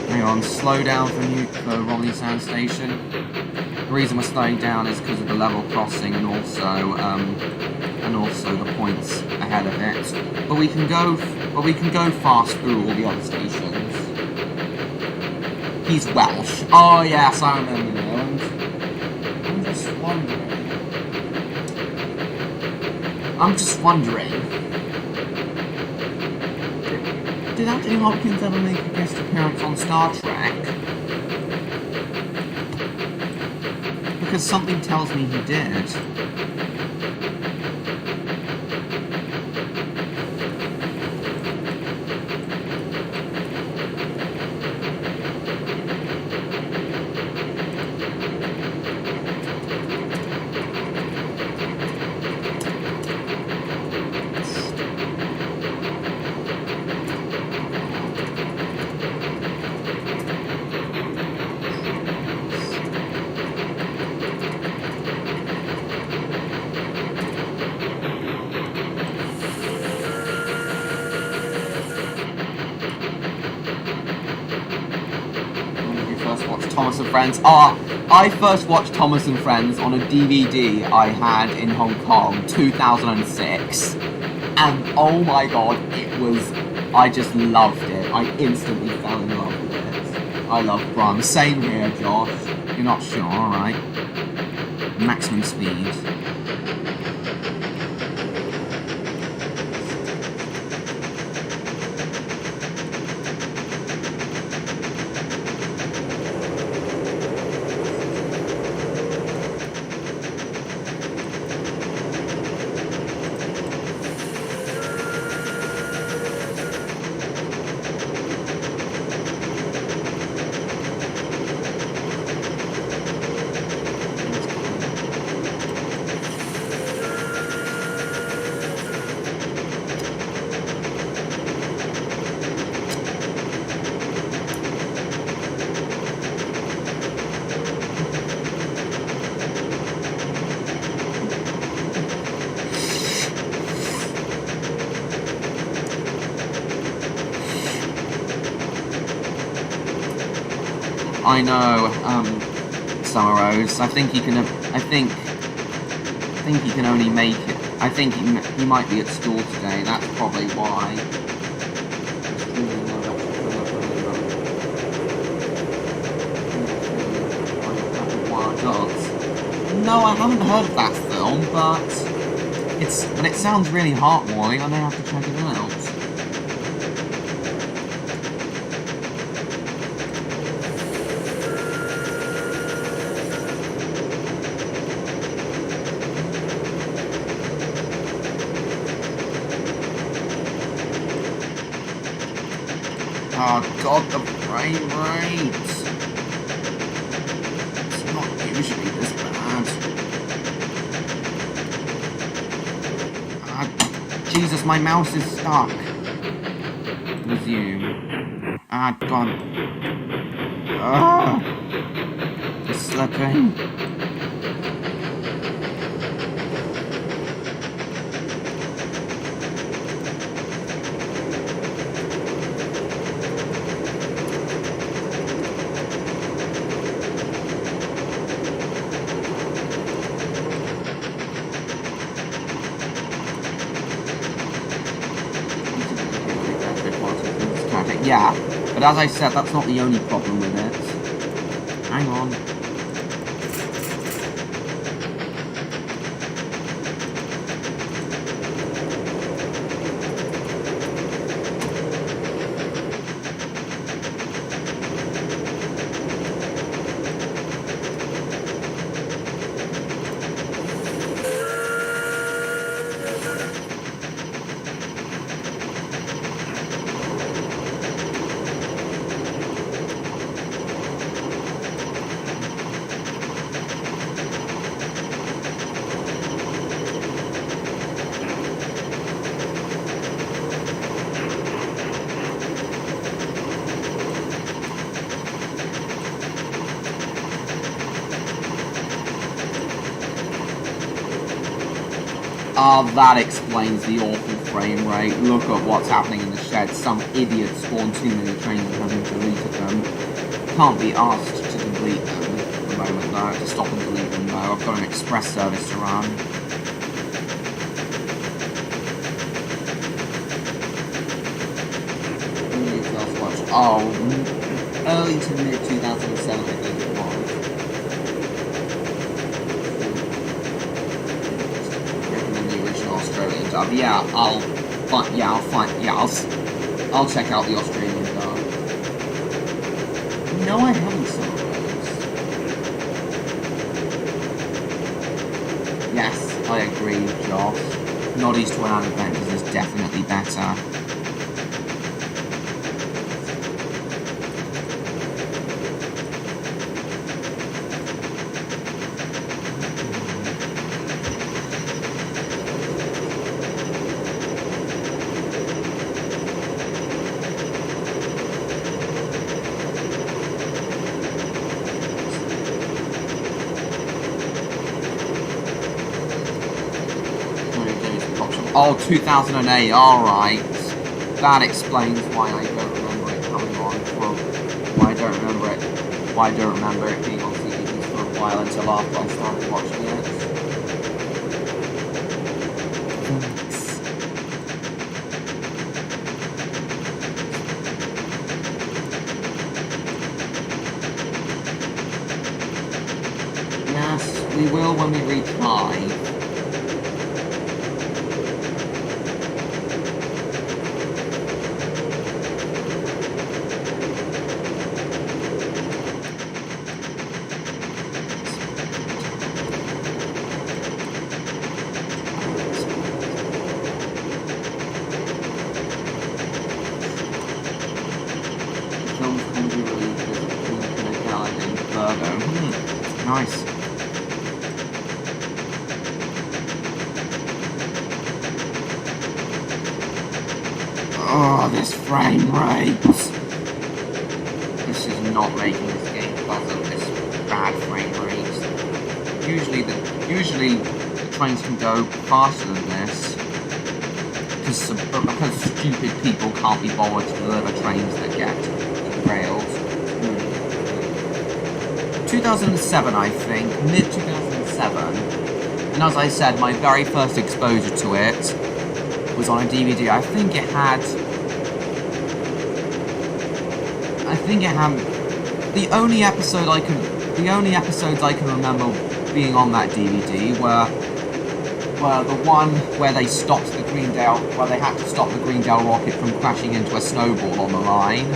Hang on, slow down for Romney Sound Station. The reason we're slowing down is because of the level crossing and also the points ahead of it. But we can go fast through all the other stations. He's Welsh. Oh yes, I remember now. I'm just wondering. Did Anthony Hopkins ever make a guest appearance on Star Trek? Because something tells me he did. Thomas and Friends. I first watched Thomas and Friends on a DVD I had in Hong Kong, 2006. And oh my god, I just loved it. I instantly fell in love with it. I love Bron. Same here, Josh. You're not sure, alright. Maximum speed. I know, Summer Rose. I think he can only make it. I think he might be at school today. That's probably why. No, I haven't heard of that film, but it sounds really heartwarming. I may have to check it out. Oh god, the frame rate! It's not usually this bad. Jesus, my mouse is stuck. Resume. God. Ah, it's slipping. Yeah, but as I said, that's not the only problem with it. Hang on. That explains the awful frame rate. Look at what's happening in the shed. Some idiot spawned too many trains and having deleted them. Can't be asked to delete them at the moment though. I have to stop and delete them though. I've got an express service to run. Oh, early to mid 2007 I think it was. Australian dub. Yeah, I'll check out the Australian dub. No, I haven't saw those. Yes, I agree, Josh. Noddy's to an Adventures is definitely better. Oh, 2008, alright. That explains why I don't remember it coming on why I don't remember it being on CDs for a while until after I started watching it. Yes, we will when we reach 5. Nice. Oh, this frame rate. This is not making this game pleasant, this bad frame rate. Usually the trains can go faster than this. Because stupid people can't be bothered to deliver trains that get derailed. 2007, I think, mid-2007, and as I said, my very first exposure to it was on a DVD. I think it had the only episodes I can remember being on that DVD were the one where they stopped the where they had to stop the Greendale rocket from crashing into a snowball on the line,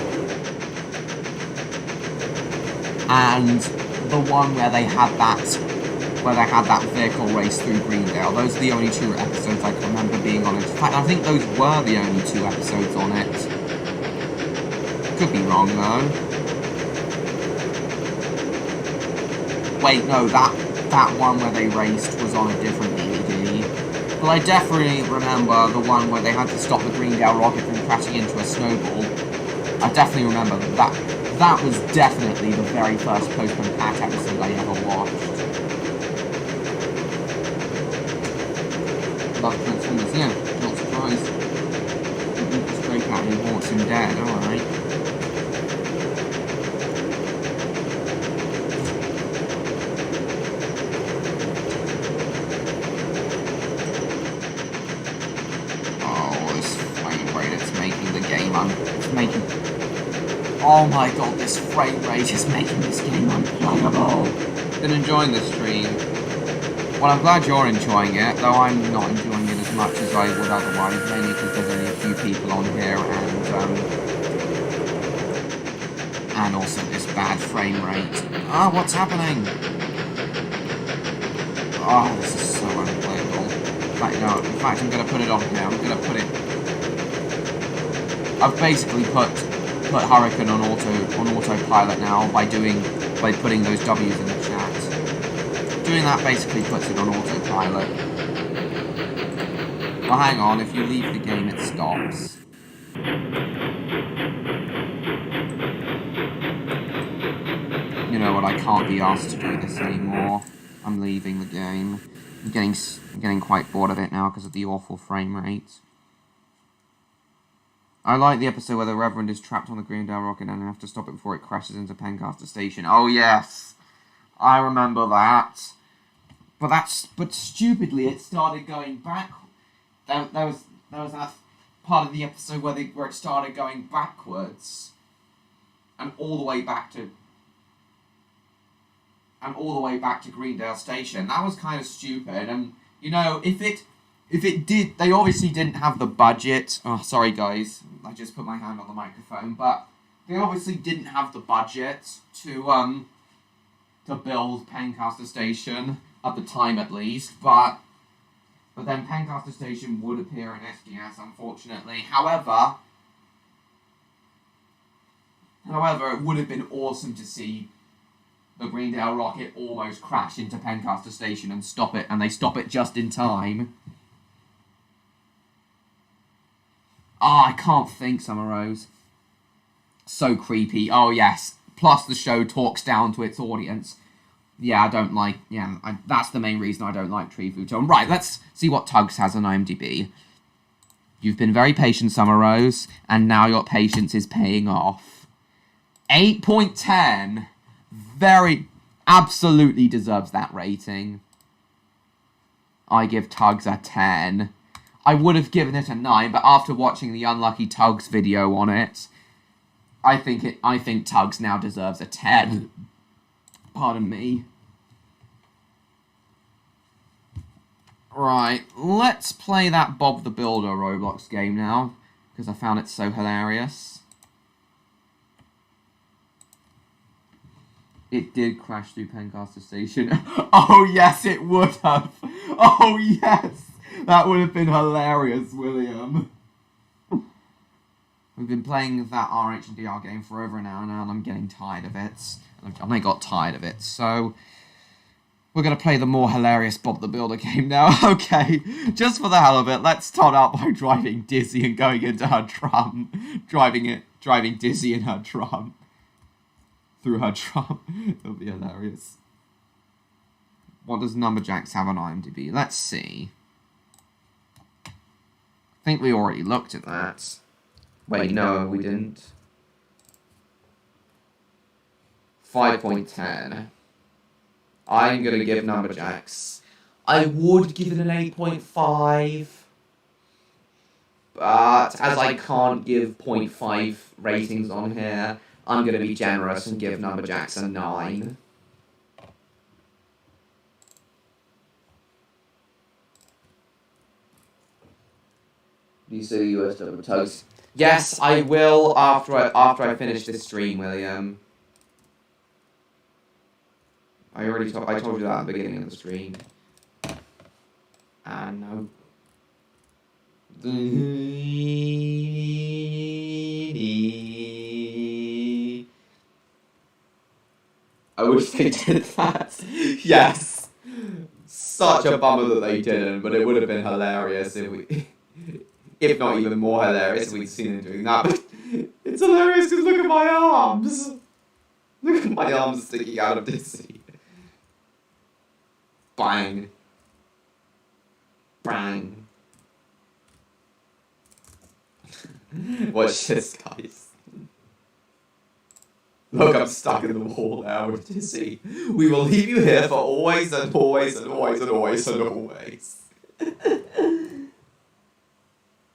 and the one where they had that vehicle race through Greendale. Those are the only 2 episodes I can remember being on it. In fact, I think those were the only 2 episodes on it. Could be wrong though. Wait, no, that one where they raced was on a different DVD. But I definitely remember the one where they had to stop the Greendale rocket from crashing into a snowball. I definitely remember that. That was definitely the very first Postman Pat episode I ever watched. Love Transformers, yeah, not surprised. Straight out and wants him dead, alright. Oh, this frame rate, it's making the game oh my god, this frame rate is making this game unplayable. Been enjoying this stream. Well, I'm glad you're enjoying it, though I'm not enjoying it as much as I would otherwise, mainly because there's only a few people on here, and also this bad frame rate. Ah, what's happening? Oh, this is so unplayable. In fact, I'm going to put it on here. I'm going to put it... I've basically put Hurricane on autopilot now by putting those W's in the chat. Doing that basically puts it on autopilot. Well, hang on, if you leave the game, it stops. You know what, I can't be asked to do this anymore. I'm leaving the game. I'm getting quite bored of it now because of the awful frame rate. I like the episode where the Reverend is trapped on the Greendale rocket and they have to stop it before it crashes into Pencaster Station. Oh yes, I remember that. But stupidly, it started going back. There was that part of the episode where it started going backwards, and all the way back to Greendale Station. That was kind of stupid. And you know, if it did, they obviously didn't have the budget. Oh, sorry guys, I just put my hand on the microphone. But they obviously didn't have the budget to build Pencaster Station at the time, at least. But then Pencaster Station would appear in SDS, unfortunately. However, it would have been awesome to see the Greendale rocket almost crash into Pencaster Station and stop it, and they stop it just in time. Ah, I can't think, Summer Rose. So creepy. Oh, yes. Plus, the show talks down to its audience. Yeah, I don't like... Yeah, that's the main reason I don't like Tree Futon. Right, let's see what Tugs has on IMDb. You've been very patient, Summer Rose, and now your patience is paying off. 8.10. Absolutely deserves that rating. I give Tugs a 10. I would have given it a 9, but after watching the Unlucky Tugs video on it, I think Tugs now deserves a 10. Pardon me. Right, let's play that Bob the Builder Roblox game now, because I found it so hilarious. It did crash through Pencaster Station. Oh yes, it would have. Oh yes, that would have been hilarious, William. We've been playing that RH and DR game for over an hour now, and I'm getting tired of it. I got tired of it, so we're going to play the more hilarious Bob the Builder game now. Okay, just for the hell of it, let's start out by driving Dizzy and going into her drum. Driving Dizzy in her drum. Through her drum. It'll be hilarious. What does Numberjacks have on IMDb? Let's see. I think we already looked at that. Wait, no, we didn't. 5.10. I'm going to give Numberjacks. I would give it an 8.5. But as I can't give 0.5 ratings on here, I'm going to be generous and give Numberjacks a 9. Do you see US Tugs? Yes, I will after I finish this stream, William. I told you that at the beginning of the stream. And no. I wish they did that. Yes. Such a bummer that they didn't, but it would have been hilarious if not even more hilarious if we'd seen them doing that. But it's hilarious because look at my arms. Look at my arms sticking out of Dizzy. Bang. Bang. Watch this, guys. Look, I'm stuck in the wall now with Dizzy. We will leave you here for always and always and always and always and always.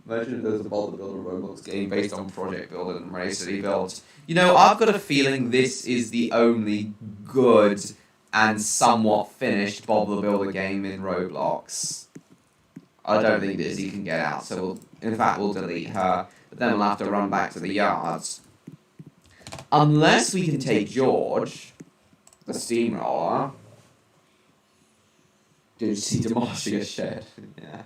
Imagine if there's a Boulder Builder Roblox game based on Project Builder and Ray City Build. You know, I've got a feeling this is the only good and somewhat finished Bob the Builder game in Roblox. I don't think Dizzy can get out, so we'll delete her, but then we'll have to run back to the yards. Unless we can take George, the steamroller. Did you see demolishing a shed? Yeah.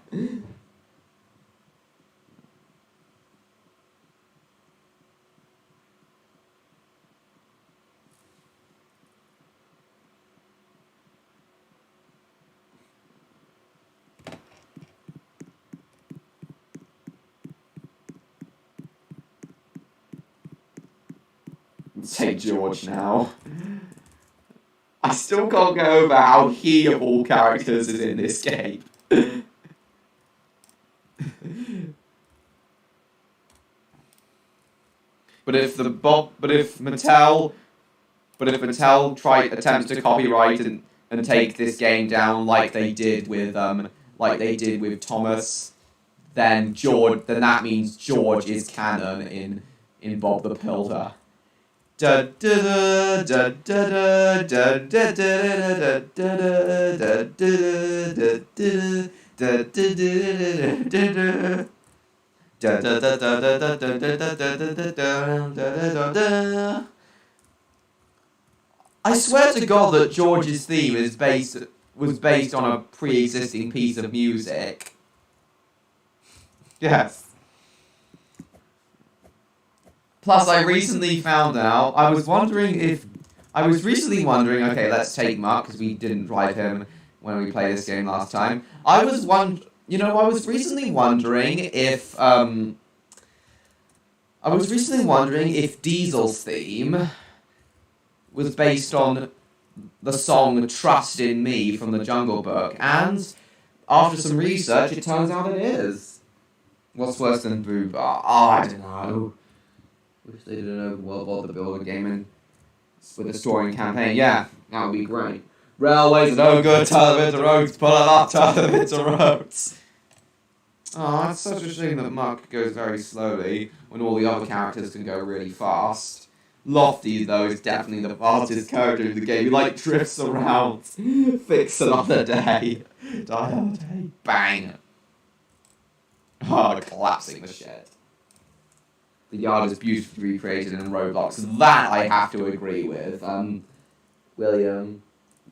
Take George now. I still can't get over how he of all characters is in this game. But if Mattel attempts to copyright and take this game down like they did with Thomas, then that means George is canon in Bob the Builder. Da da da da da da da. I swear to God that George's theme was based on a pre-existing piece of music. Yes. Plus, I recently found out, I was recently wondering, okay, let's take Mark, because we didn't drive him when we played this game last time. I was recently wondering if Diesel's theme was based on the song Trust in Me from the Jungle Book, and after some research, it turns out it is. What's worse than Booba? Oh, I don't know. Wish they did an open world Bob the Builder game with a story and campaign. Yeah, that would be great. Railways are no good, turn them into roads, pull them up, turn them into roads. Oh, it's such a shame that Muck goes very slowly when all the other characters can go really fast. Lofty, though, is definitely the fastest character in the game. He, like, drifts around. Fix another day. Die another day. Bang. Oh, collapsing the shed. The yard is beautifully recreated in Roblox. That I have to agree with. William.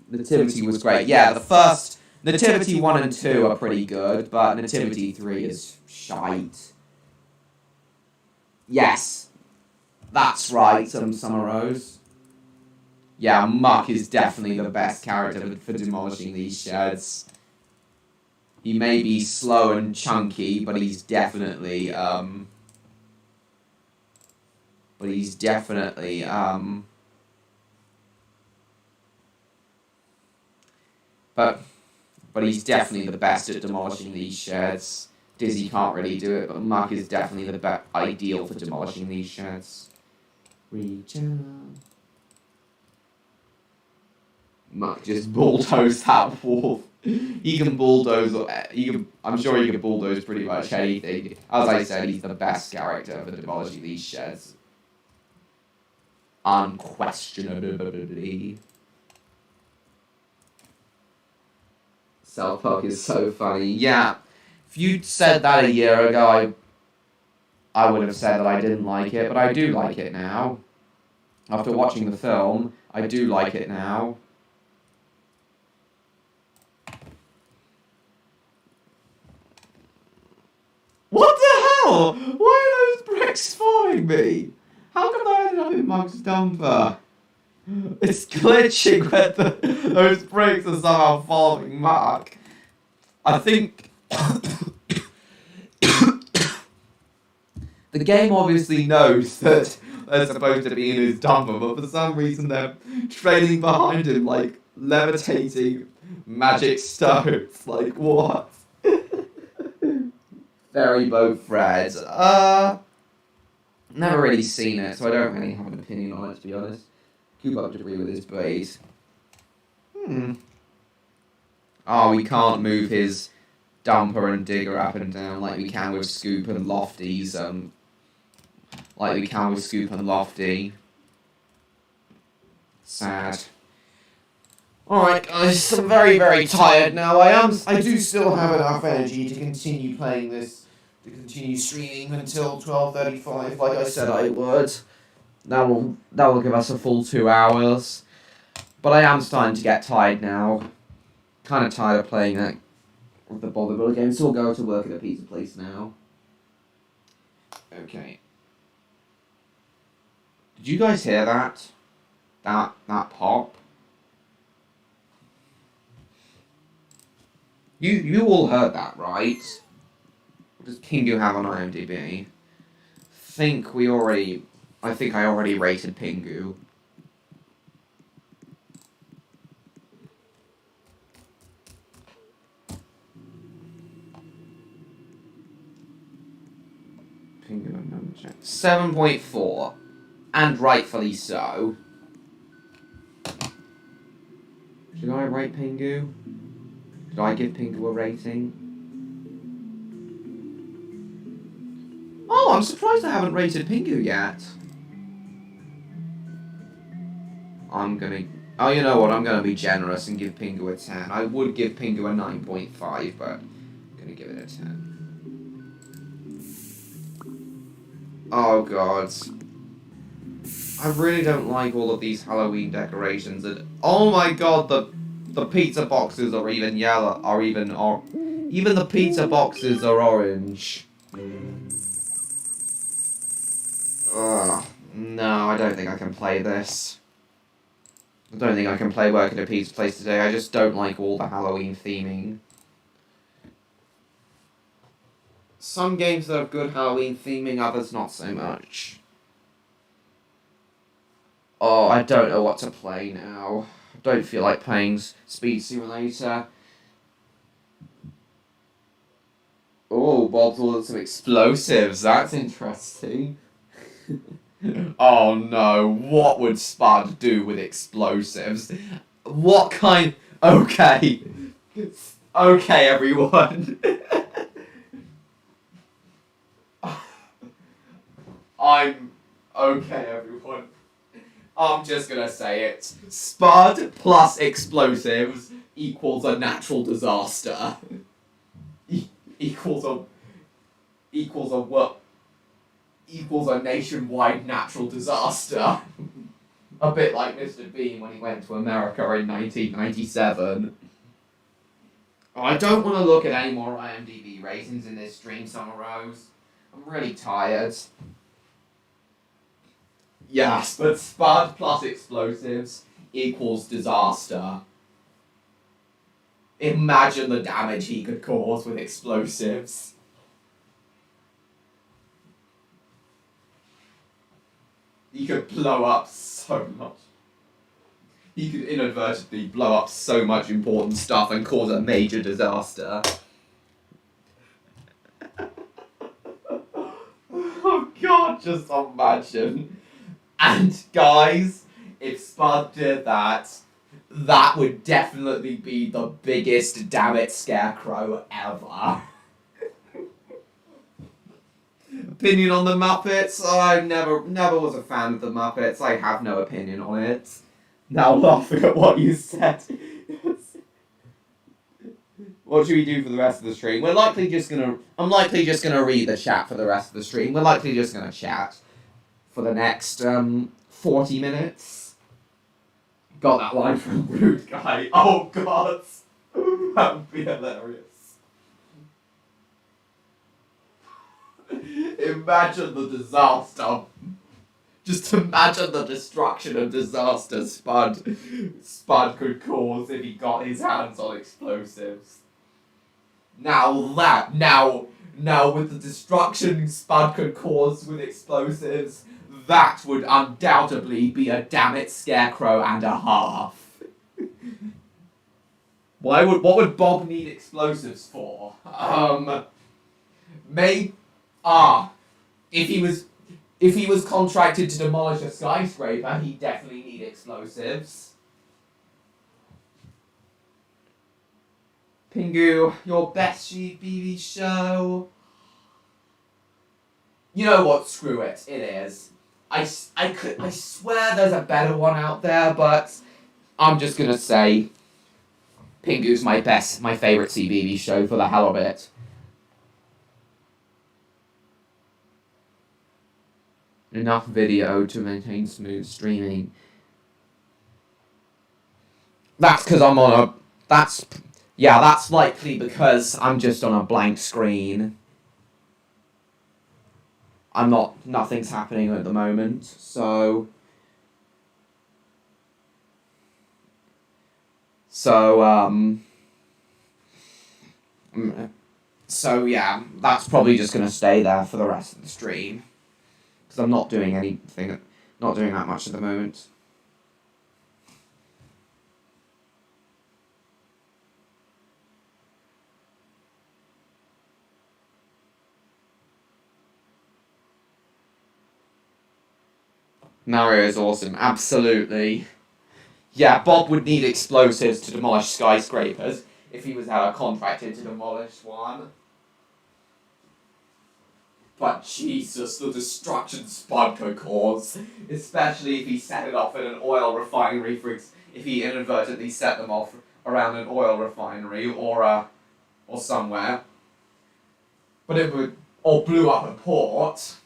Nativity was great. Yeah, the first... Nativity 1 and 2 are pretty good, but Nativity 3 is shite. Yes. That's right, Summer Rose. Yeah, Muck is definitely the best character for demolishing these sheds. He may be slow and chunky, but he's definitely, But he's definitely the best at demolishing these sheds. Dizzy can't really do it, but Muck is definitely the ideal for demolishing these sheds. Reach out. Muck just bulldozed that wall. He can bulldoze, I'm sure he can bulldoze pretty much anything. As I said, he's the best character for demolishing these sheds. Unquestionably. South Park is so funny. Yeah, if you'd said that a year ago, I would have said that I didn't like it, but I do like it now. After watching the film, I do like it now. What the hell? Why are those bricks following me? How come I ended up in Muck's dumper? It's glitching where those bricks are somehow following Muck. I think... the game obviously knows that they're supposed to be in his dumper, but for some reason they're trailing behind him like levitating magic stones. Like, what? Fairyboat Fred. Never really seen it, so I don't really have an opinion on it, to be honest. Keep up to agree with his braid. Oh, we can't move his dumper and digger up and down like we can with Scoop and Lofty's, Sad. Alright guys, I'm very, very tired now. I do still have enough energy to continue playing this, to continue streaming until 12:35, like I said I would. That will give us a full 2 hours. But I am starting to get tired now. Kind of tired of playing that with the volleyball game, so we'll go to work at a pizza place now. Okay. Did you guys hear that? That pop? You all heard that, right? What does Pingu have on IMDb? I think I already rated Pingu. Pingu 7.4. And rightfully so. Should I rate Pingu? Did I give Pingu a rating? Oh, I'm surprised I haven't rated Pingu yet. Oh, you know what? I'm gonna be generous and give Pingu a 10. I would give Pingu a 9.5, but I'm gonna give it a 10. Oh, God. I really don't like all of these Halloween decorations. And oh my God, the pizza boxes are even yellow, even the pizza boxes are orange. Ugh, no, I don't think I can play this. I don't think I can play work at a pizza place today. I just don't like all the Halloween theming. Some games that have good Halloween theming, others not so much. Oh, I don't know what to play now. I don't feel like playing Speed Simulator. Oh, Bob's ordered some explosives. That's interesting. Oh no, what would Spud do with explosives? What kind... Okay. Okay, everyone. Okay, everyone. I'm just gonna say it. Spud plus explosives equals a natural disaster. Equals a nationwide natural disaster. A bit like Mr. Bean when he went to America in 1997. Oh, I don't want to look at any more IMDb ratings in this stream, Summer Rose. I'm really tired. Yes, but Spud plus explosives equals disaster. Imagine the damage he could cause with explosives. He could blow up so much. He could inadvertently blow up so much important stuff and cause a major disaster. Oh God, just imagine. And guys, if Spud did that, that would definitely be the biggest damn it scarecrow ever. Opinion on the Muppets? I never was a fan of the Muppets. I have no opinion on it. Now laughing at what you said. What should we do for the rest of the stream? I'm likely just gonna read the chat for the rest of the stream. We're likely just gonna chat for the next 40 minutes. Got that line from Rude Guy. Oh God, that would be hilarious. Imagine the disaster. Just imagine the destruction and disaster Spud could cause if he got his hands on explosives. Now with the destruction Spud could cause with explosives, That would undoubtedly be a damn it scarecrow and a half. What would Bob need explosives for? Maybe if he was contracted to demolish a skyscraper, he'd definitely need explosives. Pingu, your best BB show. You know what? Screw it. It is. I swear there's a better one out there, but I'm just gonna say Pingu's my favourite CBB show for the hell of it. Enough video to maintain smooth streaming. That's because I'm on a... That's likely because I'm just on a blank screen. Nothing's happening at the moment, so yeah, that's probably just gonna stay there for the rest of the stream, because I'm not doing that much at the moment. Mario is awesome, absolutely. Yeah, Bob would need explosives to demolish skyscrapers if he was ever contracted to demolish one. But Jesus, the destruction Spud could cause, especially if he set it off at an oil refinery, if he inadvertently set them off around an oil refinery or somewhere. But or blew up a port.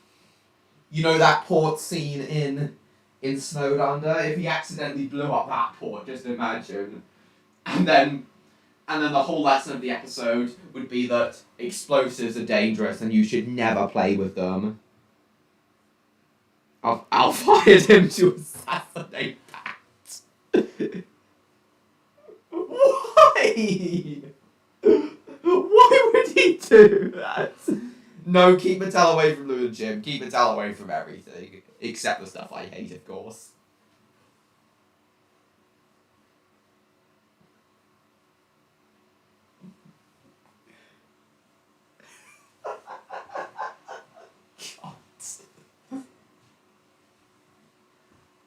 You know that port scene in Snowed Under? If he accidentally blew up that port, just imagine. And then the whole lesson of the episode would be that explosives are dangerous and you should never play with them. I'll fired him to assassinate Pat. Why? Why would he do that? No, keep Mattel away from Lou and Jim. Keep Mattel away from everything. Except the stuff I hate, of course. God.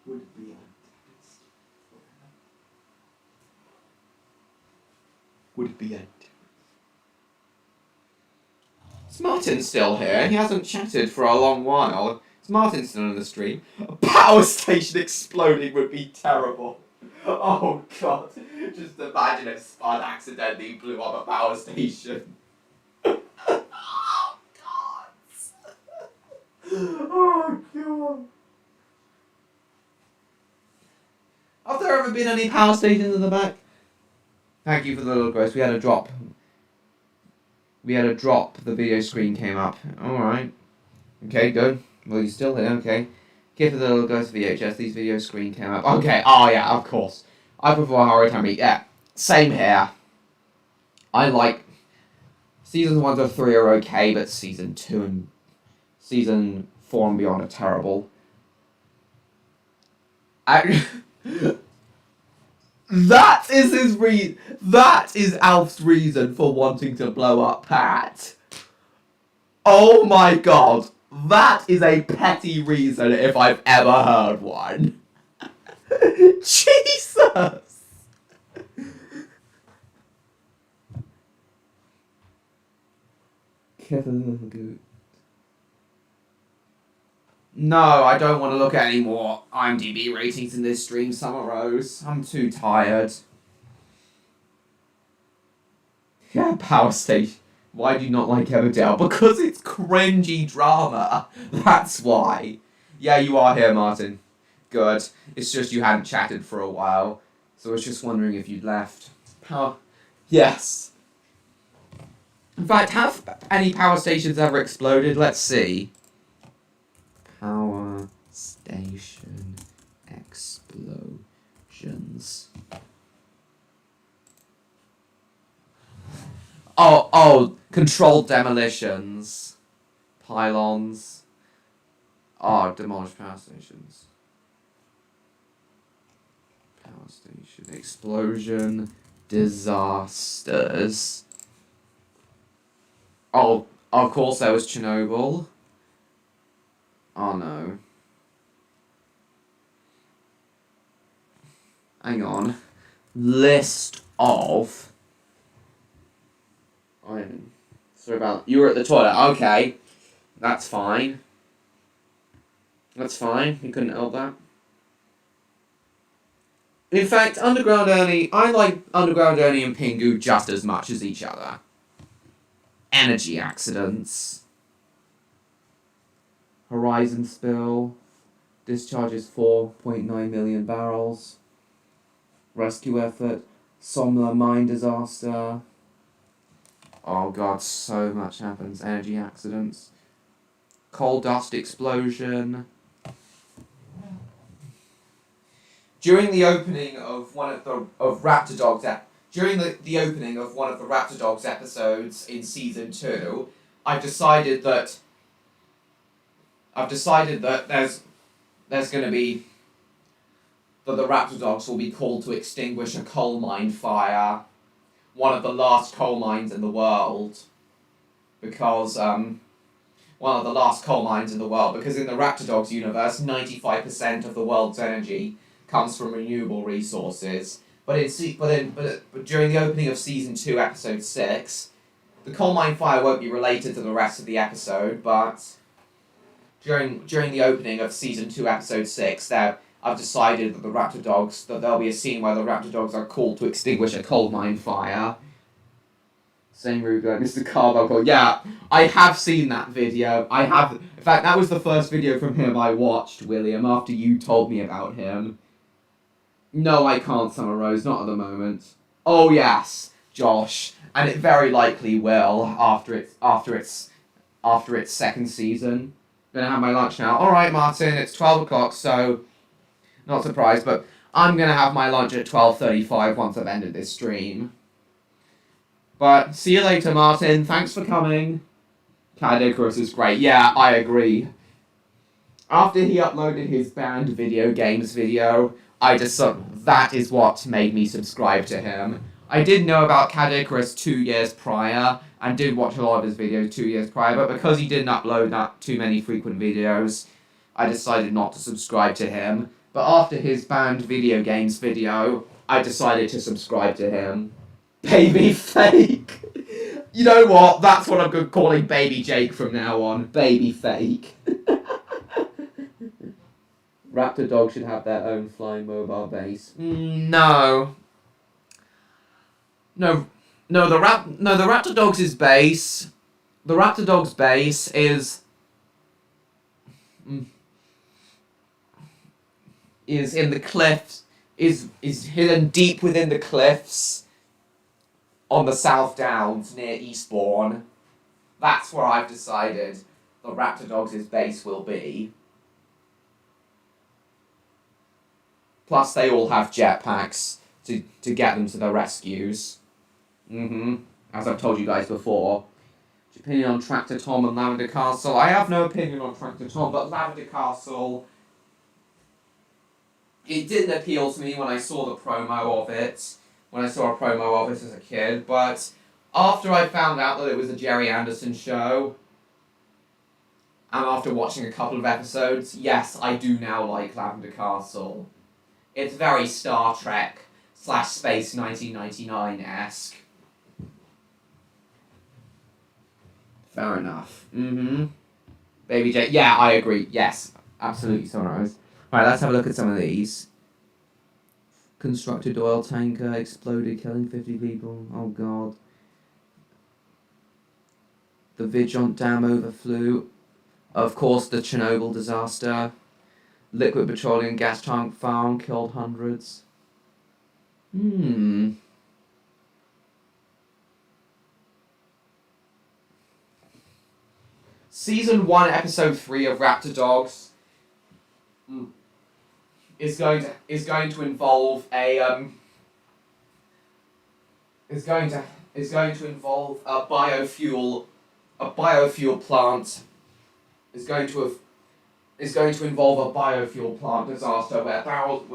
Would be a tempest. Would be a tempest. Is Martin still here? He hasn't chatted for a long while. Is Martin still on the stream? A power station exploding would be terrible. Oh God. Just imagine if Spud accidentally blew up a power station. Oh God. Oh God. Have there ever been any power stations in the back? Thank you for the little grace. We had a drop. The video screen came up. Alright. Okay, good. Well, you're still here, okay. Give it the little ghost VHS, these video screen came up. Okay, oh yeah, of course. I prefer horror comedy. Yeah, same here. I like... Seasons 1 to 3 are okay, but Season 2 and... Season 4 and beyond are terrible. That is Alf's reason for wanting to blow up Pat. Oh my God. That is a petty reason if I've ever heard one. Jesus! Kevin. No, I don't want to look at any more IMDb ratings in this stream, Summer Rose. I'm too tired. Yeah, Power Station. Why do you not like Everdale? Because it's cringy drama. That's why. Yeah, you are here, Martin. Good. It's just you hadn't chatted for a while. So I was just wondering if you'd left. Power... Yes. In fact, have any power stations ever exploded? Let's see. Power station explosions. Oh, controlled demolitions. Pylons. Oh, demolished power stations. Power station. Explosion. Disasters. Oh, of course there was Chernobyl. Oh no. Hang on. List of... Sorry about... You were at the toilet. Okay. That's fine. That's fine. You couldn't help that. In fact, Underground Ernie... I like Underground Ernie and Pingu just as much as each other. Energy accidents. Horizon spill. Discharges 4.9 million barrels. Rescue effort. Somla mine disaster. Oh god, so much happens. Energy accidents. Coal dust explosion. During the opening of one of the Raptor Dogs during the opening of one of the Raptor Dogs episodes in season 2, I've decided that there's going to be that the Raptor Dogs will be called to extinguish a coal mine fire, one of the last coal mines in the world, because one of the last coal mines in the world, because in the Raptor Dogs universe, 95% of the world's energy comes from renewable resources. But during the opening of season 2, episode 6, the coal mine fire won't be related to the rest of the episode, but during the opening of season 2, episode 6, I've decided that that there'll be a scene where the Raptor Dogs are called to extinguish a coal mine fire. Same route like Mr. Carbuncle. Yeah, I have seen that video. In fact, that was the first video from him I watched, William, after you told me about him. No, I can't, Summer Rose, not at the moment. Oh yes, Josh, and it very likely will after its second season. Gonna have my lunch now. All right, Martin, it's 12 o'clock, so not surprised, but I'm gonna have my lunch at 12:35 once I've ended this stream. But see you later, Martin. Thanks for coming. Cat Icarus is great. Yeah, I agree. After he uploaded his banned video games video, that is what made me subscribe to him. I did know about Cat Icarus 2 years prior, and did watch a lot of his videos 2 years prior, but because he didn't upload that too many frequent videos, I decided not to subscribe to him. But after his banned video games video, I decided to subscribe to him. Baby Fake! You know what? That's what I'm calling Baby Jake from now on. Baby Fake. Raptor Dogs should have their own flying mobile base. No. No, the Raptor Dogs' base... The Raptor Dogs' base is in the cliffs, is hidden deep within the cliffs on the South Downs near Eastbourne. That's where I've decided the Raptor Dogs' base will be. Plus they all have jetpacks to get them to the rescues. As I've told you guys before. What's your opinion on Tractor Tom and Lavender Castle? I have no opinion on Tractor Tom, but Lavender Castle... It didn't appeal to me when I saw the promo of it. When I saw a promo of it as a kid, but after I found out that it was a Jerry Anderson show, and after watching a couple of episodes, yes, I do now like Lavender Castle. It's very Star Trek / Space 1999-esque. Fair enough. Baby J. Yeah, I agree. Yes, absolutely, Sunrise. Right, let's have a look at some of these. Constructed oil tanker exploded, killing 50 people. Oh god. The Vigent Dam overflew. Of course, the Chernobyl disaster. Liquid petroleum gas tank farm killed hundreds. Season 1, episode 3 of Raptor Dogs is going to involve a biofuel plant. Is going to is going to involve a biofuel plant disaster where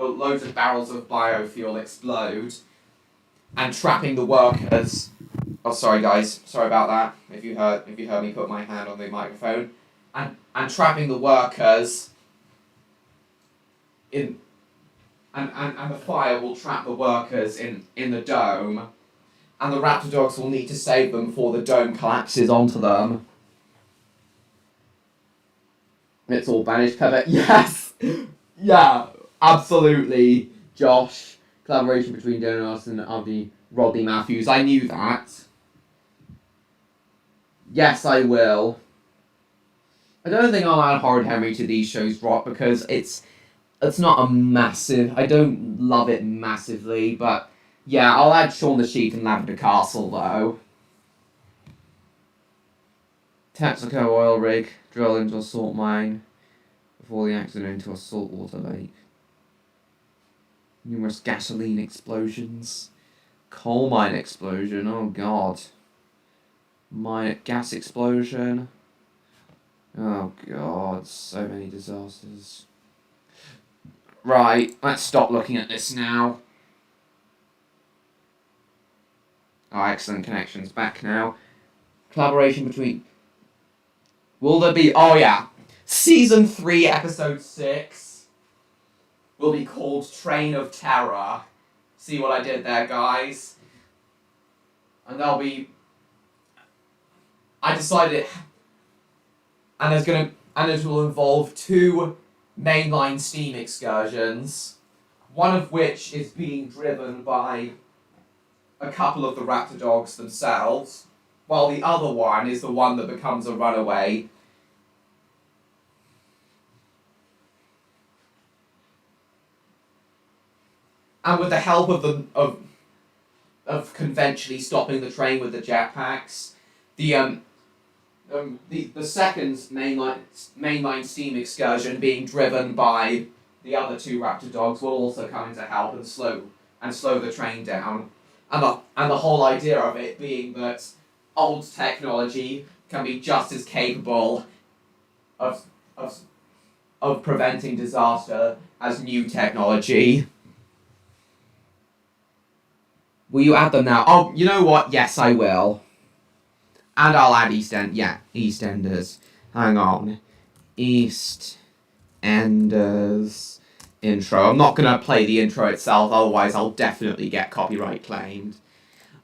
loads of barrels of biofuel explode, and trapping the workers. Oh, sorry guys, sorry about that. If you heard me put my hand on the microphone, and trapping the workers in, and the fire will trap the workers in the dome, and the raptor dogs will need to save them before the dome collapses onto them. It's all banished perfect. Yes! Yeah, absolutely, Josh. Collaboration between Jonas and Rodney Matthews. I knew that. Yes, I will. I don't think I'll add Horrid Henry to these shows, Rock, because it's not a massive... I don't love it massively, but yeah, I'll add Shaun the Sheep and Lavender Castle, though. Texaco oil rig, drill into a salt mine before the accident into a saltwater lake. Numerous gasoline explosions. Coal mine explosion, oh god. Gas explosion. Oh god, so many disasters. Right, let's stop looking at this now. Oh, excellent connections. Back now. Collaboration between... Will there be... Oh, yeah. Season 3, Episode 6 will be called Train of Terror. See what I did there, guys? And there'll be... I decided... And it will involve 2 mainline steam excursions, one of which is being driven by a couple of the raptor dogs themselves, while the other one is the one that becomes a runaway. And with the help of conventionally stopping the train with the jetpacks, the second mainline steam excursion being driven by the other 2 raptor dogs will also come in to help and slow the train down. And the whole idea of it being that old technology can be just as capable of preventing disaster as new technology. Will you add them now? Oh, you know what? Yes, I will. And I'll add EastEnders. Hang on. EastEnders intro. I'm not going to play the intro itself, otherwise I'll definitely get copyright claimed.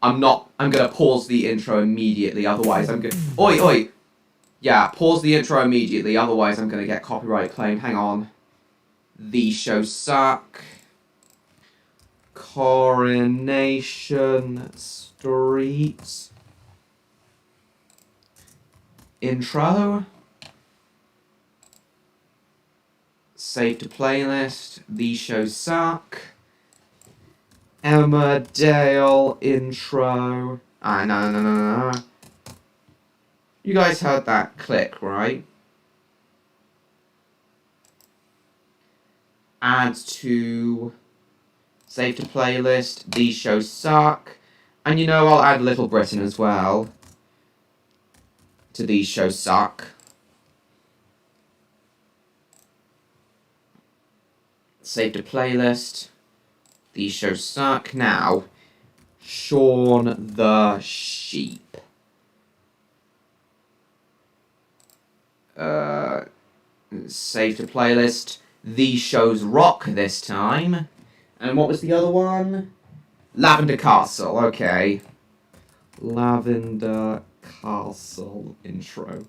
I'm going to pause the intro immediately, otherwise I'm going to... Oi! Yeah, pause the intro immediately, otherwise I'm going to get copyright claimed. Hang on. These shows suck. Coronation Street. Intro. Save to playlist. These shows suck. Emmerdale intro. No. You guys heard that click, right? Add to... Save to playlist. These shows suck. And you know, I'll add Little Britain as well. To these shows suck. Save to playlist. These shows suck. Now, Shaun the Sheep. Save to playlist. These shows rock this time. And what was the other one? Lavender Castle, okay. Lavender Castle intro.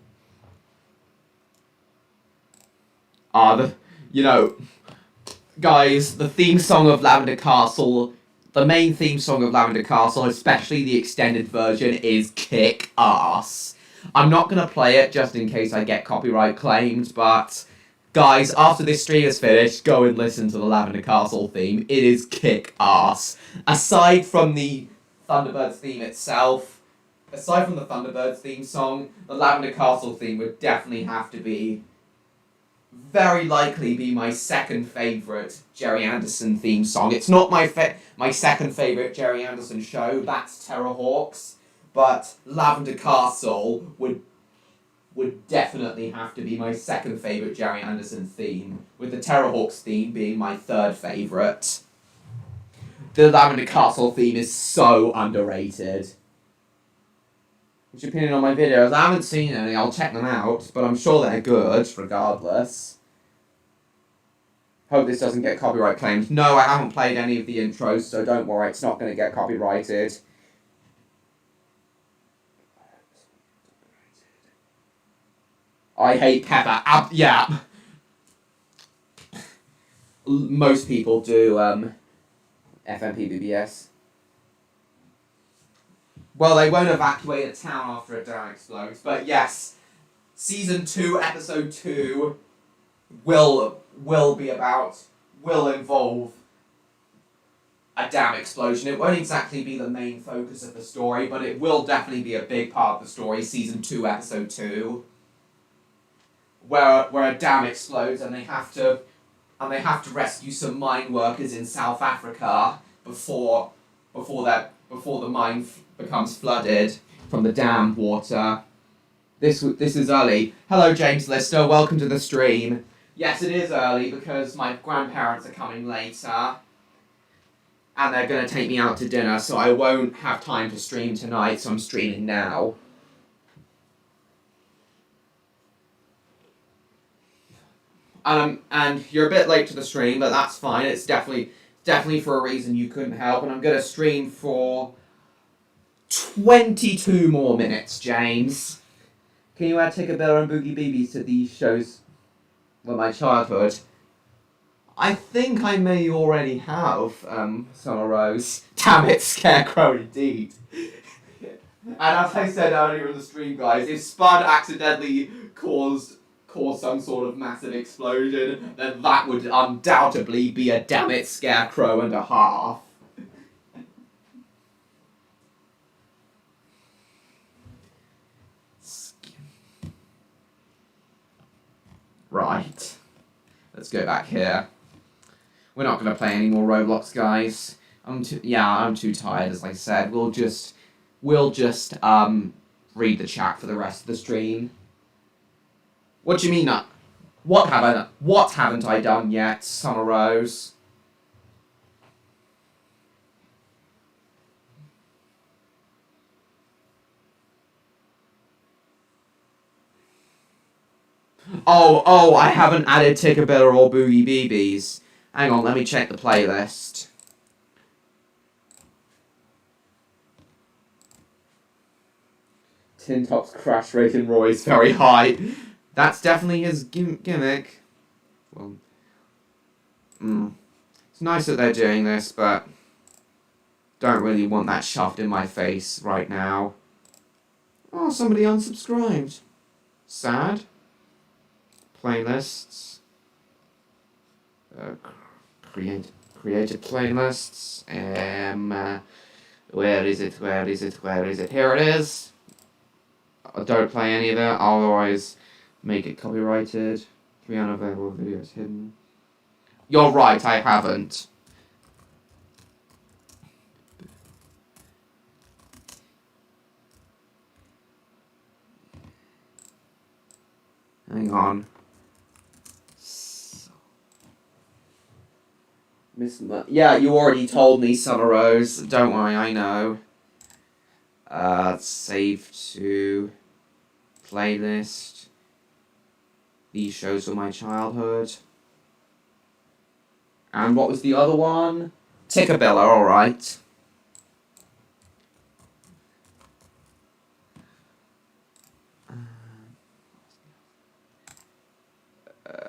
Guys, the theme song of Lavender Castle, the main theme song of Lavender Castle, especially the extended version, is kick ass. I'm not gonna play it just in case I get copyright claimed, but guys, after this stream is finished, go and listen to the Lavender Castle theme. It is kick ass. Aside from the Thunderbirds theme itself, aside from the Thunderbirds theme song, the Lavender Castle theme would definitely have to be, very likely be my second favourite Jerry Anderson theme song. It's not my second favourite Jerry Anderson show, that's Terrorhawks, but Lavender Castle would would definitely have to be my second favourite Jerry Anderson theme, with the Terrorhawks theme being my third favourite. The Lavender Castle theme is so underrated. What's your opinion on my videos? I haven't seen any, I'll check them out, but I'm sure they're good, regardless. Hope this doesn't get copyright claimed. No, I haven't played any of the intros, so don't worry, it's not going to get copyrighted. I hate Pepper. Yeah. Most people do, FMPBBS. Well, they won't evacuate a town after a dam explodes, but yes, Season 2, Episode 2 will involve a dam explosion. It won't exactly be the main focus of the story, but it will definitely be a big part of the story, Season 2, Episode 2. Where a dam explodes and they have to rescue some mine workers in South Africa before the mine becomes flooded from the dam water. This is early. Hello, James Lister. Welcome to the stream. Yes, it is early because my grandparents are coming later, and they're gonna take me out to dinner, so I won't have time to stream tonight. So I'm streaming now. And you're a bit late to the stream, but that's fine. It's definitely for a reason you couldn't help. And I'm gonna stream for 22 more minutes, James. Can you add Tickabella and Boogie Beebies to these shows? Well, my childhood. I think I may already have, Summer Rose. Damn it, Scarecrow indeed. And as I said earlier in the stream, guys, if Spud accidentally caused some sort of massive explosion, then that would undoubtedly be a damn it Scarecrow and a half. Right. Let's go back here. We're not going to play any more Roblox, guys. I'm too tired, as I said. We'll just read the chat for the rest of the stream. What do you mean? What haven't I done yet, Summer Rose? Oh, I haven't added Tickabella or Boogie Beebies. Hang on, let me check the playlist. Tin Top's crash rate in Roy is very high. That's definitely his gimmick. Well, it's nice that they're doing this, but don't really want that shoved in my face right now. Oh, somebody unsubscribed. Sad. Playlists. Created playlists. Where is it? Here it is. Don't play any of it, otherwise make it copyrighted. 3 unavailable videos hidden. You're right, I haven't. Hang on. Yeah, you already told me, Summer Rose. Don't worry, I know. Save to playlist. These shows were my childhood. And what was the other one? Tickabella, alright.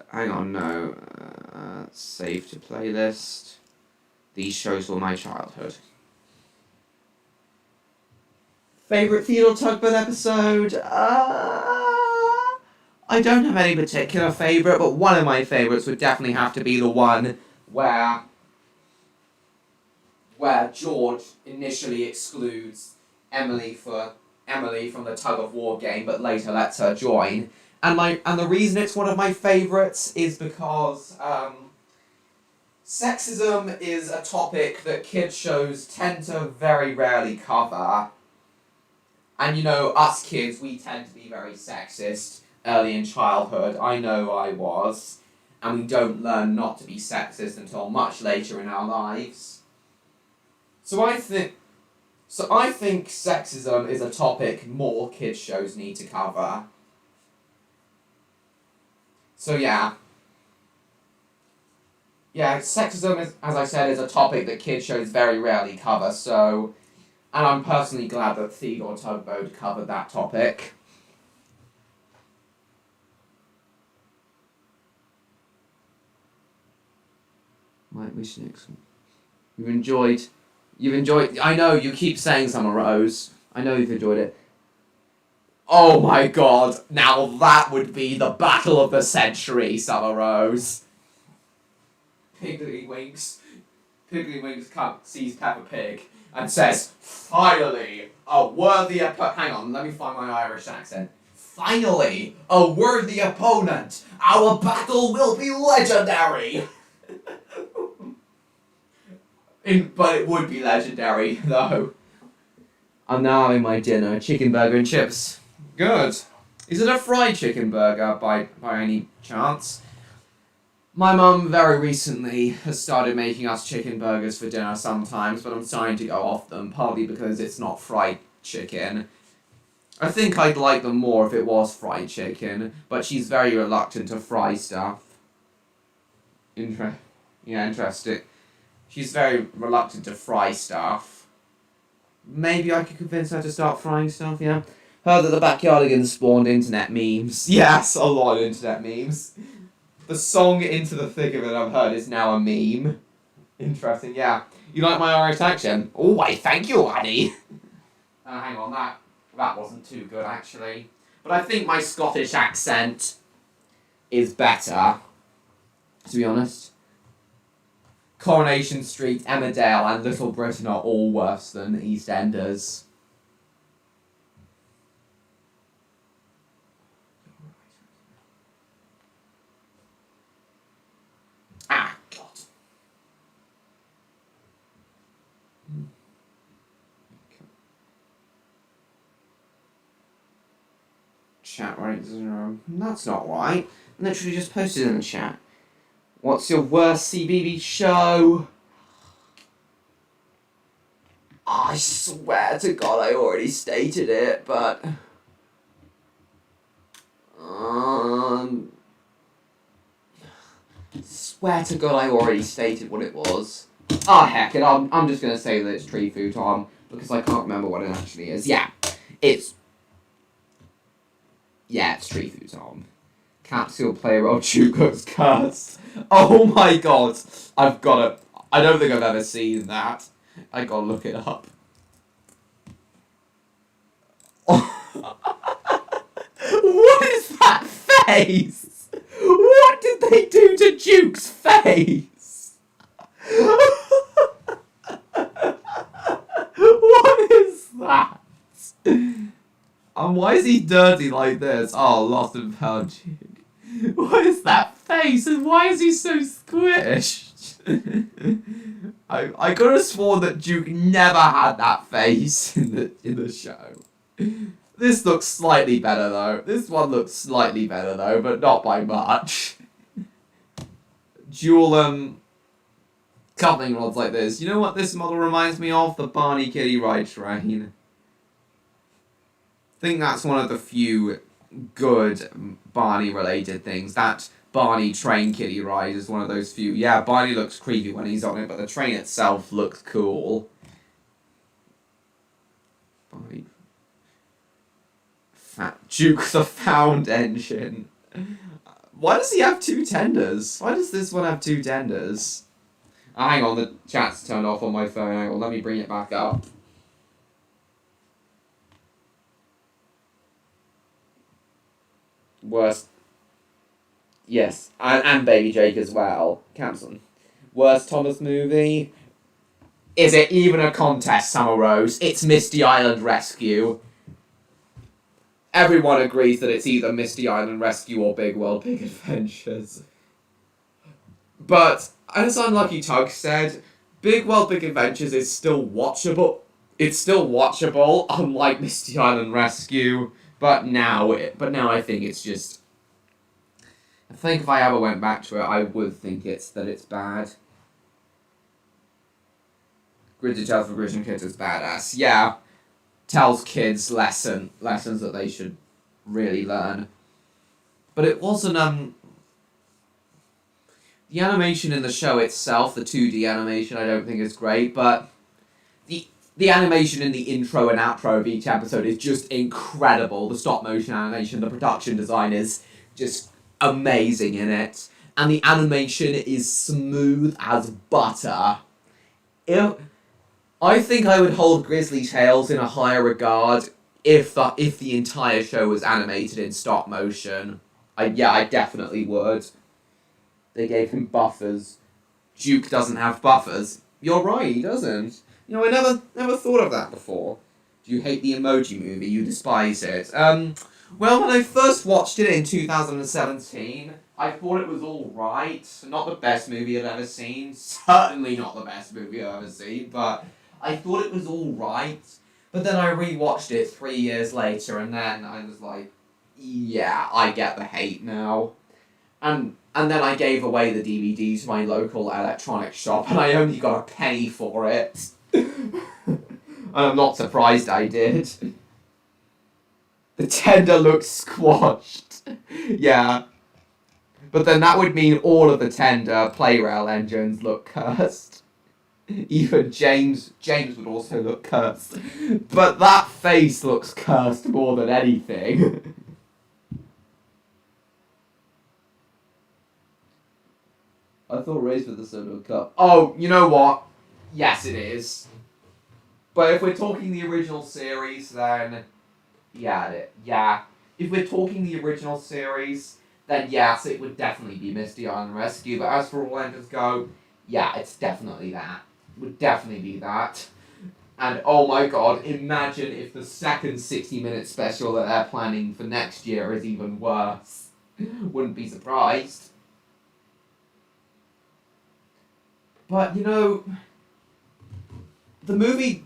Hang on, no. Save to playlist. These shows were my childhood. Favourite Theodore Tugboat episode? I don't have any particular favourite, but one of my favourites would definitely have to be the one where George initially excludes Emily from the tug of war game, but later lets her join. And the reason it's one of my favourites is because sexism is a topic that kids shows tend to very rarely cover. And you know, us kids, we tend to be very sexist early in childhood. I know I was. And we don't learn not to be sexist until much later in our lives. So I think sexism is a topic more kids shows need to cover. So yeah. Yeah, sexism is, as I said, is a topic that kids shows very rarely cover, so, and I'm personally glad that Theodore Tugboat covered that topic. Right, which next one? You've enjoyed, I know, you keep saying Summer Rose. I know you've enjoyed it. Oh my god, now that would be the battle of the century, Summer Rose. Piggly Winks sees Peppa Pig and says, "Finally, a worthy hang on, let me find my Irish accent. Finally, a worthy opponent. Our battle will be legendary." But it would be legendary, though. I'm now having my dinner, chicken burger and chips. Good. Is it a fried chicken burger by any chance? My mum very recently has started making us chicken burgers for dinner sometimes, but I'm starting to go off them, partly because it's not fried chicken. I think I'd like them more if it was fried chicken, but she's very reluctant to fry stuff. Interesting. She's very reluctant to fry stuff. Maybe I could convince her to start frying stuff, yeah? Heard that the Backyardigans spawned internet memes. Yes, a lot of internet memes. The song Into the Thick of It I've heard is now a meme. Interesting, yeah. You like my Irish accent? Oh, why, thank you, Annie. Hang on, that wasn't too good, actually. But I think my Scottish accent is better, to be honest. Coronation Street, Emmerdale, and Little Britain are all worse than EastEnders. Ah, God. Chat rate 0. That's not right. I literally just posted in the chat. What's your worst CBB show? I swear to God I already stated it, but... Swear to God I already stated what it was. Ah, heck it, I'm just gonna say that it's Tree Futon, because I can't remember what it actually is. Yeah, it's Tree Futon. Capsule player Rob Chuko's curse. Oh my God, I've got it. I don't think I've ever seen that. I gotta look it up. What is that face? What did they do to Duke's face? What is that? And why is he dirty like this? Oh, lost and found Duke. What is that face? And why is he so squished? I could have sworn that Duke never had that face in the show. This looks slightly better though. This one looks slightly better though, but not by much. Dual coupling rods like this. You know what this model reminds me of? The Barney Kitty Ride Train. I think that's one of the few good Barney related things. That Barney train kitty ride is one of those few. Yeah, Barney looks creepy when he's on it, but the train itself looks cool. Barney. Fat Duke the Found Engine. Why does he have two tenders? Why does this one have two tenders? Oh, hang on, the chat's turned off on my phone. Hang on, let me bring it back up. Worst. Yes, and Baby Jake as well. Campson. Worst Thomas movie? Is it even a contest, Summer Rose? It's Misty Island Rescue. Everyone agrees that it's either Misty Island Rescue or Big World Big Adventures. But, as Unlucky Tug said, Big World Big Adventures is still watchable. it's still watchable, unlike Misty Island Rescue. But now I think it's just. I think if I ever went back to it, I would think it's bad. Gritty Tales for Christian Kids is badass. Yeah, tells kids lessons that they should really learn. But it wasn't the animation in the show itself, the 2D animation, I don't think is great, but the animation in the intro and outro of each episode is just incredible. The stop motion animation, the production design is just amazing in it. And the animation is smooth as butter. I think I would hold Grizzly Tales in a higher regard if the entire show was animated in stop motion. I definitely would. They gave him buffers. Duke doesn't have buffers. You're right, he doesn't. You know, I never thought of that before. Do you hate the Emoji Movie? You despise it. Well, when I first watched it in 2017, I thought it was alright. Not the best movie I've ever seen. Certainly not the best movie I've ever seen, but I thought it was alright. But then I rewatched it 3 years later, and then I was like, yeah, I get the hate now. And then I gave away the DVD to my local electronics shop, and I only got a penny for it. And I'm not surprised I did. The tender looks squashed. Yeah. But then that would mean all of the tender Playrail engines look cursed. Even James would also look cursed. But that face looks cursed more than anything. I thought Race with the Soda Cup. Oh, you know what? Yes, it is. But if we're talking the original series, then yeah. If we're talking the original series, then yes, it would definitely be Misty Island Rescue. But as for All Engines Go, yeah, it's definitely that. It would definitely be that. And oh my god, imagine if the second 60-minute special that they're planning for next year is even worse. Wouldn't be surprised. But, you know, the movie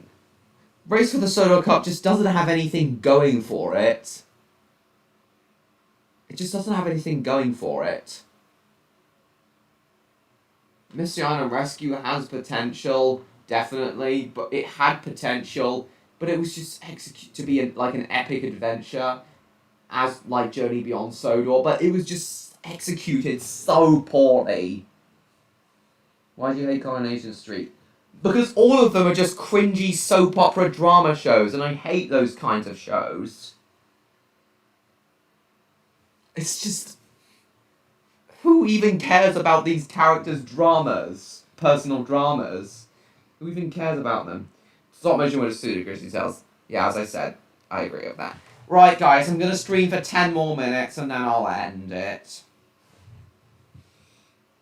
Race for the Solo Cup just doesn't have anything going for it. It just doesn't have anything going for it. Misty Island Rescue has potential, definitely, but it had potential, but it was just executed to be like an epic adventure, as like Journey Beyond Sodor, but it was just executed so poorly. Why do you hate Coronation Street? Because all of them are just cringy soap opera drama shows, and I hate those kinds of shows. It's just... Who even cares about these characters' dramas? Personal dramas? Who even cares about them? Stop motion with a studio Grizzly Tales. Yeah, as I said, I agree with that. Right, guys, I'm going to stream for 10 more minutes, and then I'll end it.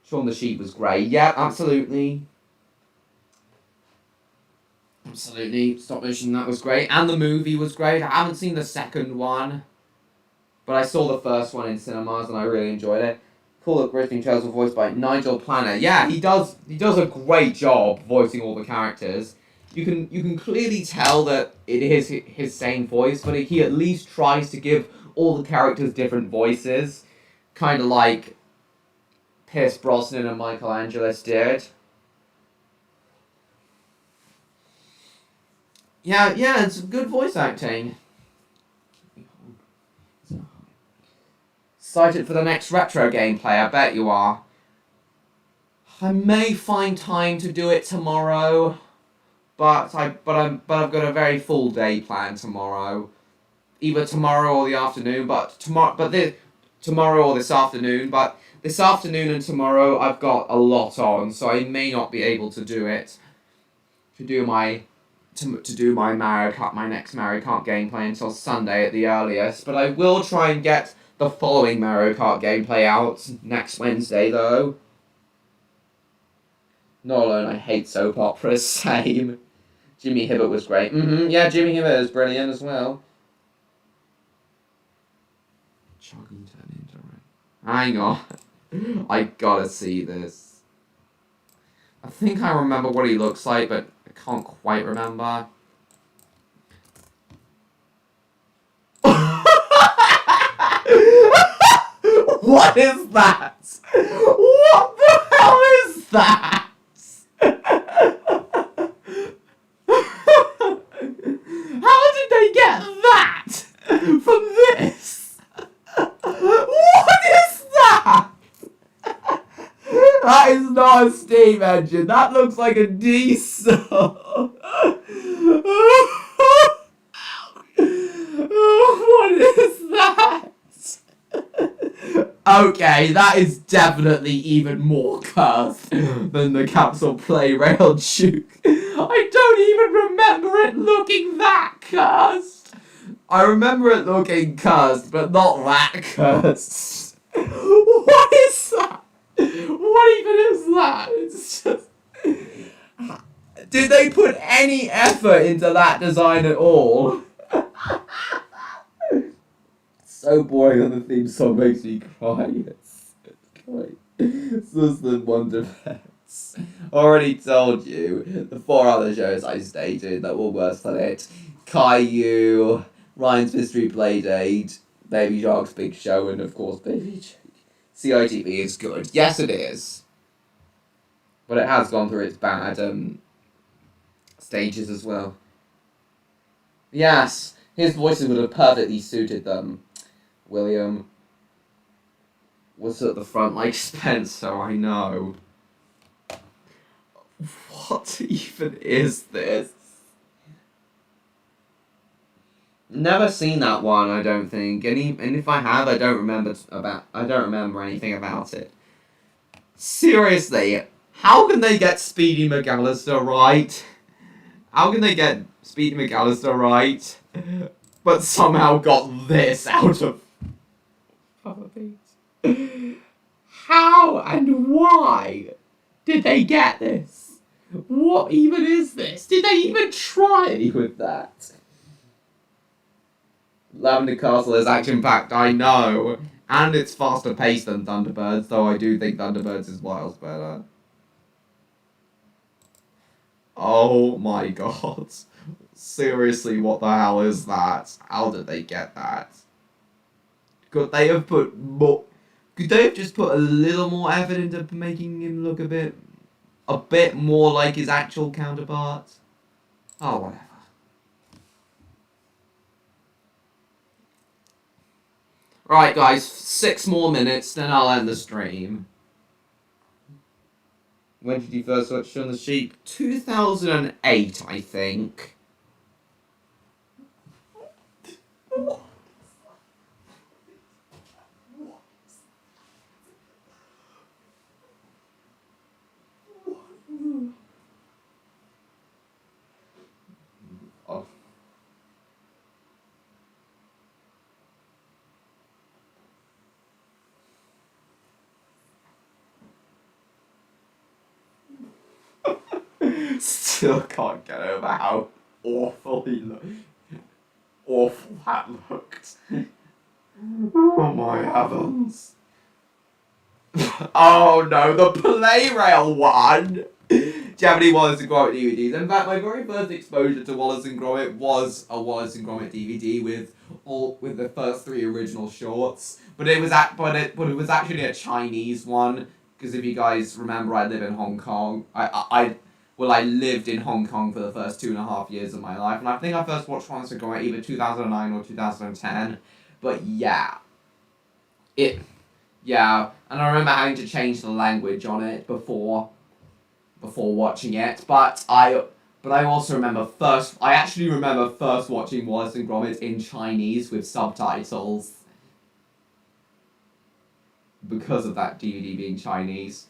Shaun the Sheep was great. Yeah, absolutely. Absolutely. Stop motion, that was great. And the movie was great. I haven't seen the second one, but I saw the first one in cinemas and I really enjoyed it. Cool that Grizzly Tales was voiced by Nigel Planner. Yeah, he does a great job voicing all the characters. You can clearly tell that it is his same voice, but he at least tries to give all the characters different voices. Kind of like Pierce Brosnan and Michael Angelis did. Yeah, it's good voice acting. Excited for the next retro gameplay, I bet you are. I may find time to do it tomorrow, but I've got a very full day planned tomorrow. Either tomorrow or the afternoon, tomorrow or this afternoon, but this afternoon and tomorrow I've got a lot on, so I may not be able to do it. To do my Mario Kart, my next Mario Kart gameplay until Sunday at the earliest, but I will try and get the following Mario Kart gameplay out next Wednesday, though. Not alone, I hate soap operas, same. Jimmy Hibbert was great. Yeah, Jimmy Hibbert is brilliant as well. Hang on. I gotta see this. I think I remember what he looks like, but I can't quite remember. What is that? What the hell is that? How did they get that from this? What is that? That is not a steam engine. That looks like a diesel. What is that? Okay, that is definitely even more cursed than the capsule play rail juke. I don't even remember it looking that cursed. I remember it looking cursed, but not that cursed. What is that? What even is that? It's just... Did they put any effort into that design at all? So boring that the theme song makes me cry. It's just the Wonder Pets. Already told you, the 4 other shows I stated that were worse than it. Caillou, Ryan's Mystery Playdate, Baby Shark's Big Show, and of course Baby Jake. CITV is good. Yes, it is. But it has gone through its bad stages as well. Yes, his voices would have perfectly suited them. William was at the front like Spencer, I know. What even is this? Never seen that one, I don't think. And if I have, I don't remember anything about it. Seriously, how can they get Speedy McAllister right? How can they get Speedy McAllister right, but somehow got this out of puppies? How and why did they get this? What even is this? Did they even try with that? Lavender Castle is action-packed, I know. And it's faster paced than Thunderbirds, though I do think Thunderbirds is miles better. Oh my god. Seriously, what the hell is that? How did they get that? Could they have put more... Could they have just put a little more effort into making him look a bit more like his actual counterpart? Oh, whatever. Right, guys, 6 more minutes, then I'll end the stream. When did you first watch Shaun the Sheep? 2008, I think. Oh. Still can't get over how awful he looked. Awful that looked. Oh my heavens. Oh no, the Play Rail one! Do you have any Wallace and Gromit DVDs? In fact, my very first exposure to Wallace and Gromit was a Wallace and Gromit DVD with the first 3 original shorts. But it was actually a Chinese one, because if you guys remember, I live in Hong Kong. I lived in Hong Kong for the first 2.5 years of my life, and I think I first watched Wallace and Gromit either 2009 or 2010. But yeah. Yeah, and I remember having to change the language on it before watching it, but I also remember I actually remember first watching Wallace and Gromit in Chinese with subtitles because of that DVD being Chinese.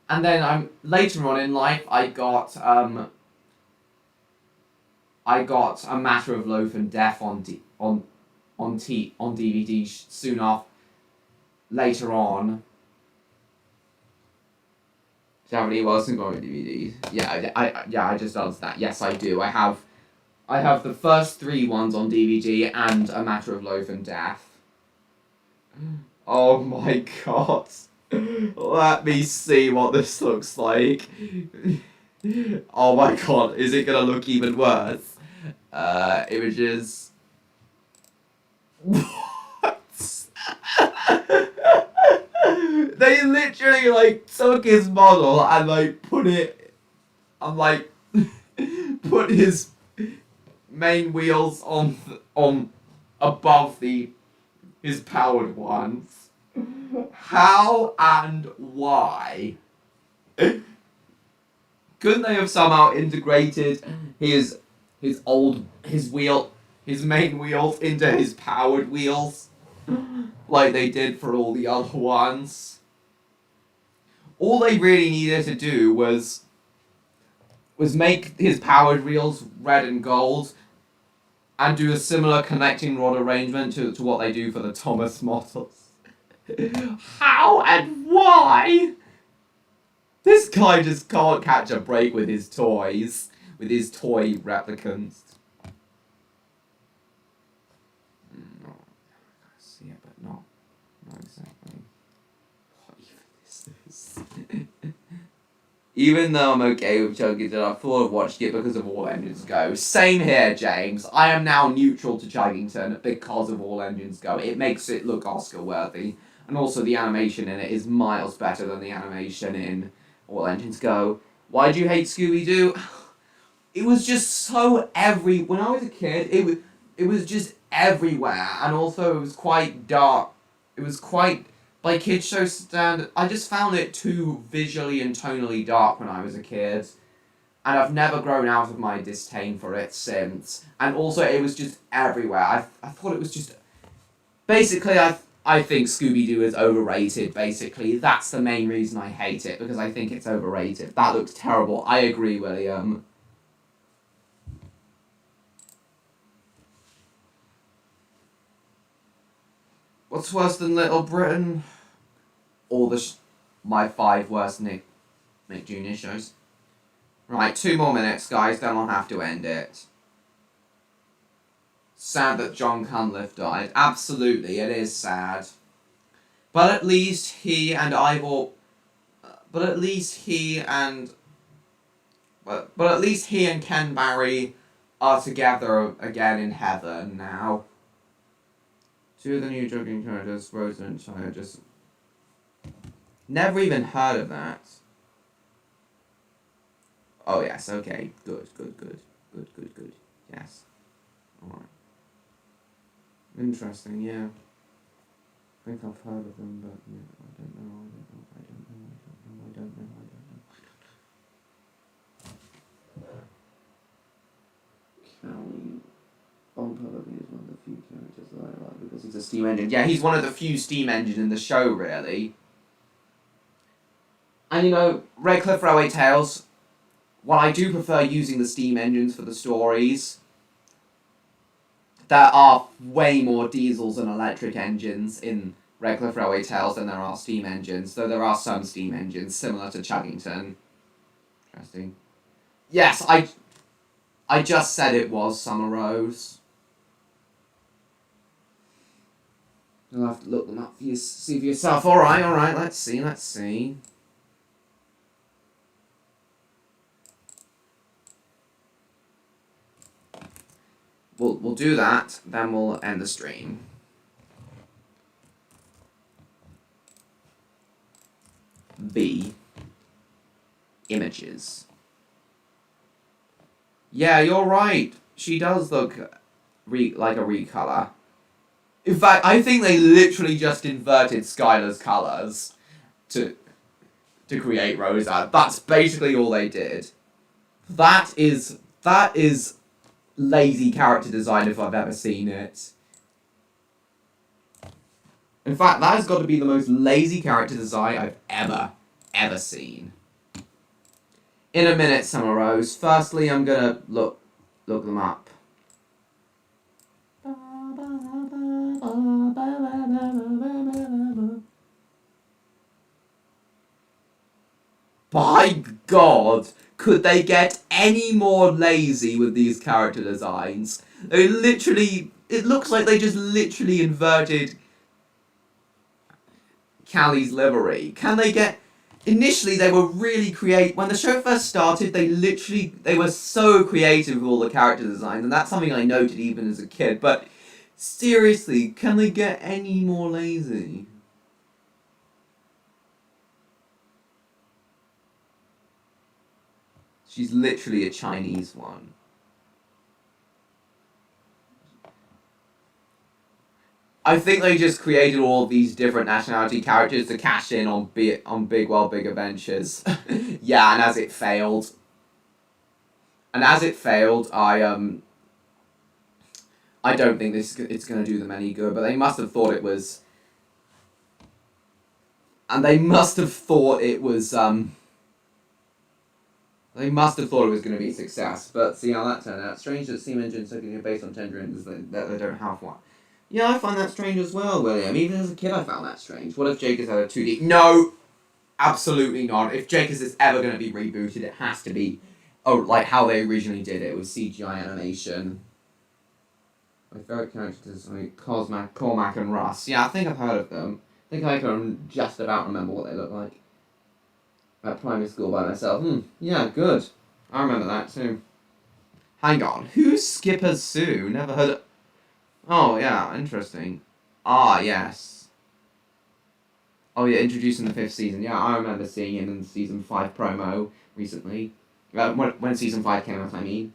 And then later on in life I got A Matter of Loaf and Death on DVD soon after. Later on. Do you have any Wallace and Gromit DVDs? Yeah, I just answered that. Yes, I do. I have the first 3 ones on DVD and A Matter of Loaf and Death. Oh my god. Let me see what this looks like. Oh my god, is it gonna look even worse? Images. What? they like took his model and like put it and like put his main wheels on above his powered ones. How and why? Couldn't they have somehow integrated his main wheels into his powered wheels, like they did for all the other ones? All they really needed to do was make his powered wheels red and gold, and do a similar connecting rod arrangement to what they do for the Thomas models. How and why? This guy just can't catch a break with his toys, with his toy replicants. No, I see it, but not exactly. What even is this? Even though I'm okay with Chuggington, I thought of watching it because of All Engines Go. Same here, James. I am now neutral to Chuggington because of All Engines Go. It makes it look Oscar-worthy. And also the animation in it is miles better than the animation in All Engines Go. Why do you hate Scooby-Doo? It was just so when I was a kid, it was just everywhere. And also it was quite dark. It was quite... By kids' show standard, I just found it too visually and tonally dark when I was a kid. And I've never grown out of my disdain for it since. And also, it was just everywhere. I thought it was just... Basically, I think Scooby-Doo is overrated, basically. That's the main reason I hate it, because I think it's overrated. That looks terrible. I agree, William. What's worse than Little Britain? Or my 5 worst Nick Jr. shows. Right, 2 more minutes, guys, then I'll have to end it. Sad that John Cunliffe died. Absolutely, it is sad. But at least he and Ivor... But at least he and Ken Barry are together again in heaven now. 2 of the new jogging characters, Rosa and Shia, just... Never even heard of that. Oh, yes, okay. Good. Yes. Alright. Interesting, yeah. I think I've heard of them, but yeah, I don't know. Cowie Bumper is one of the few characters that I like because he's a steam engine. Yeah, he's one of the few steam engines in the show, really. And you know, Redcliffe Railway Tales, while I do prefer using the steam engines for the stories, there are way more diesels and electric engines in Redcliffe Railway Tales than there are steam engines, though there are some steam engines similar to Chuggington. Interesting. Yes, I just said it was Summer Rose. You'll have to look them up for you, see for yourself. Alright, let's see. We'll do that, then we'll end the stream. B. Images. Yeah, you're right. She does look like a recolor. In fact, I think they literally just inverted Skylar's colours to create Rosa. That's basically all they did. That is lazy character design if I've ever seen it. In fact, that has got to be the most lazy character design I've ever seen. In a minute, Summer Rose. Firstly, I'm gonna look them up. By God, could they get any more lazy with these character designs? They literally, it looks like they just literally inverted Callie's livery. Can they get... Initially, they were really creative. When the show first started, they were so creative with all the character designs, and that's something I noted even as a kid. But seriously, can they get any more lazy? She's literally a Chinese one. I think they just created all these different nationality characters to cash in on Big World Big Adventures. Yeah, and as it failed, I don't think it's gonna do them any good. But they must have thought it was, and they must have thought it was They must have thought it was going to be a success, but see how that turned out. Strange that steam engines are based on tendrons that they don't have one. Yeah, I find that strange as well, William. Even as a kid, I found that strange. What if Jacobs had a 2D? No! Absolutely not. If Jacobs is ever going to be rebooted, it has to be like how they originally did it with CGI animation. My favourite characters are like Cormac and Russ. Yeah, I think I've heard of them. I think I can just about remember what they look like. At primary school by myself. Yeah, good. I remember that too. Hang on. Who's Skipper Sue? Never heard of... Oh, yeah, interesting. Ah, yes. Oh, yeah, introducing the 5th season. Yeah, I remember seeing him in the Season 5 promo recently. When Season 5 came out, I mean.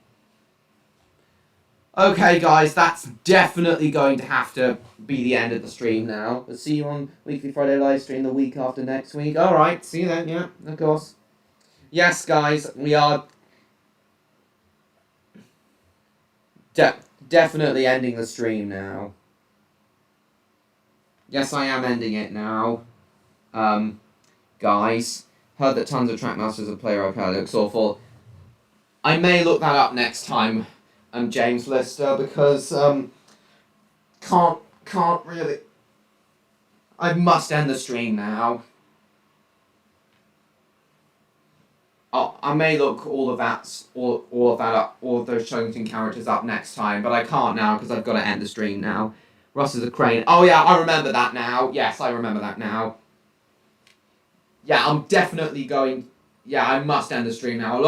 Okay, guys, that's definitely going to have to be the end of the stream now. We'll see you on Weekly Friday live stream the week after next week. Alright, see you then, yeah, of course. Yes, guys, we are definitely ending the stream now. Yes, I am ending it now. Guys, heard that tons of Trackmasters of Player Arcade looks awful. I may look that up next time, James Lister, because, can't really... I must end the stream now. I may look all of those Chuggington characters up next time, but I can't now because I've got to end the stream now. Russ is a crane. Oh yeah, I remember that now. Yes, I remember that now. Yeah, I'm definitely going... Yeah, I must end the stream now. I'll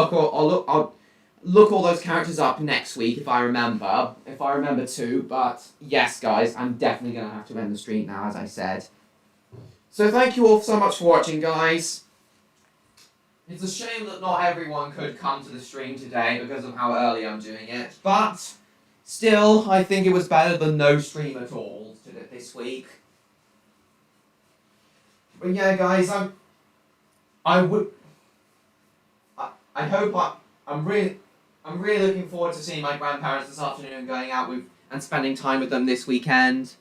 look all those characters up next week if I remember to, but yes, guys, I'm definitely going to have to end the stream now, as I said. So thank you all so much for watching, guys. It's a shame that not everyone could come to the stream today because of how early I'm doing it, but still, I think it was better than no stream at all this week. But yeah, guys, I'm really looking forward to seeing my grandparents this afternoon and going out and spending time with them this weekend.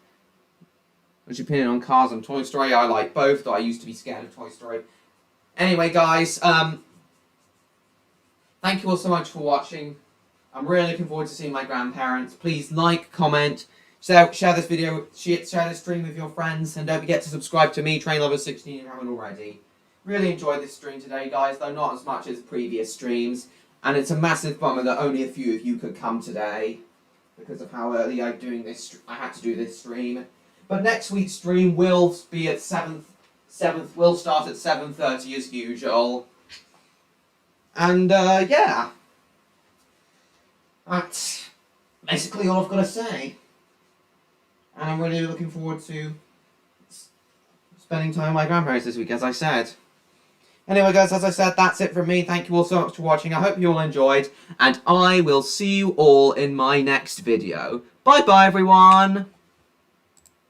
What's your opinion on Cars and Toy Story? I like both, though I used to be scared of Toy Story. Anyway, guys, thank you all so much for watching. I'm really looking forward to seeing my grandparents. Please like, comment, share this video, share this stream with your friends, and don't forget to subscribe to me, TrainLover16, if you haven't already. Really enjoyed this stream today, guys, though not as much as previous streams. And it's a massive bummer that only a few of you could come today because of how early I had to do this stream. But next week's stream will be at 7th. Will start at 7:30 as usual. And yeah, that's basically all I've got to say. And I'm really looking forward to spending time with my grandparents this week, as I said. Anyway, guys, as I said, that's it from me. Thank you all so much for watching. I hope you all enjoyed, and I will see you all in my next video. Bye-bye, everyone!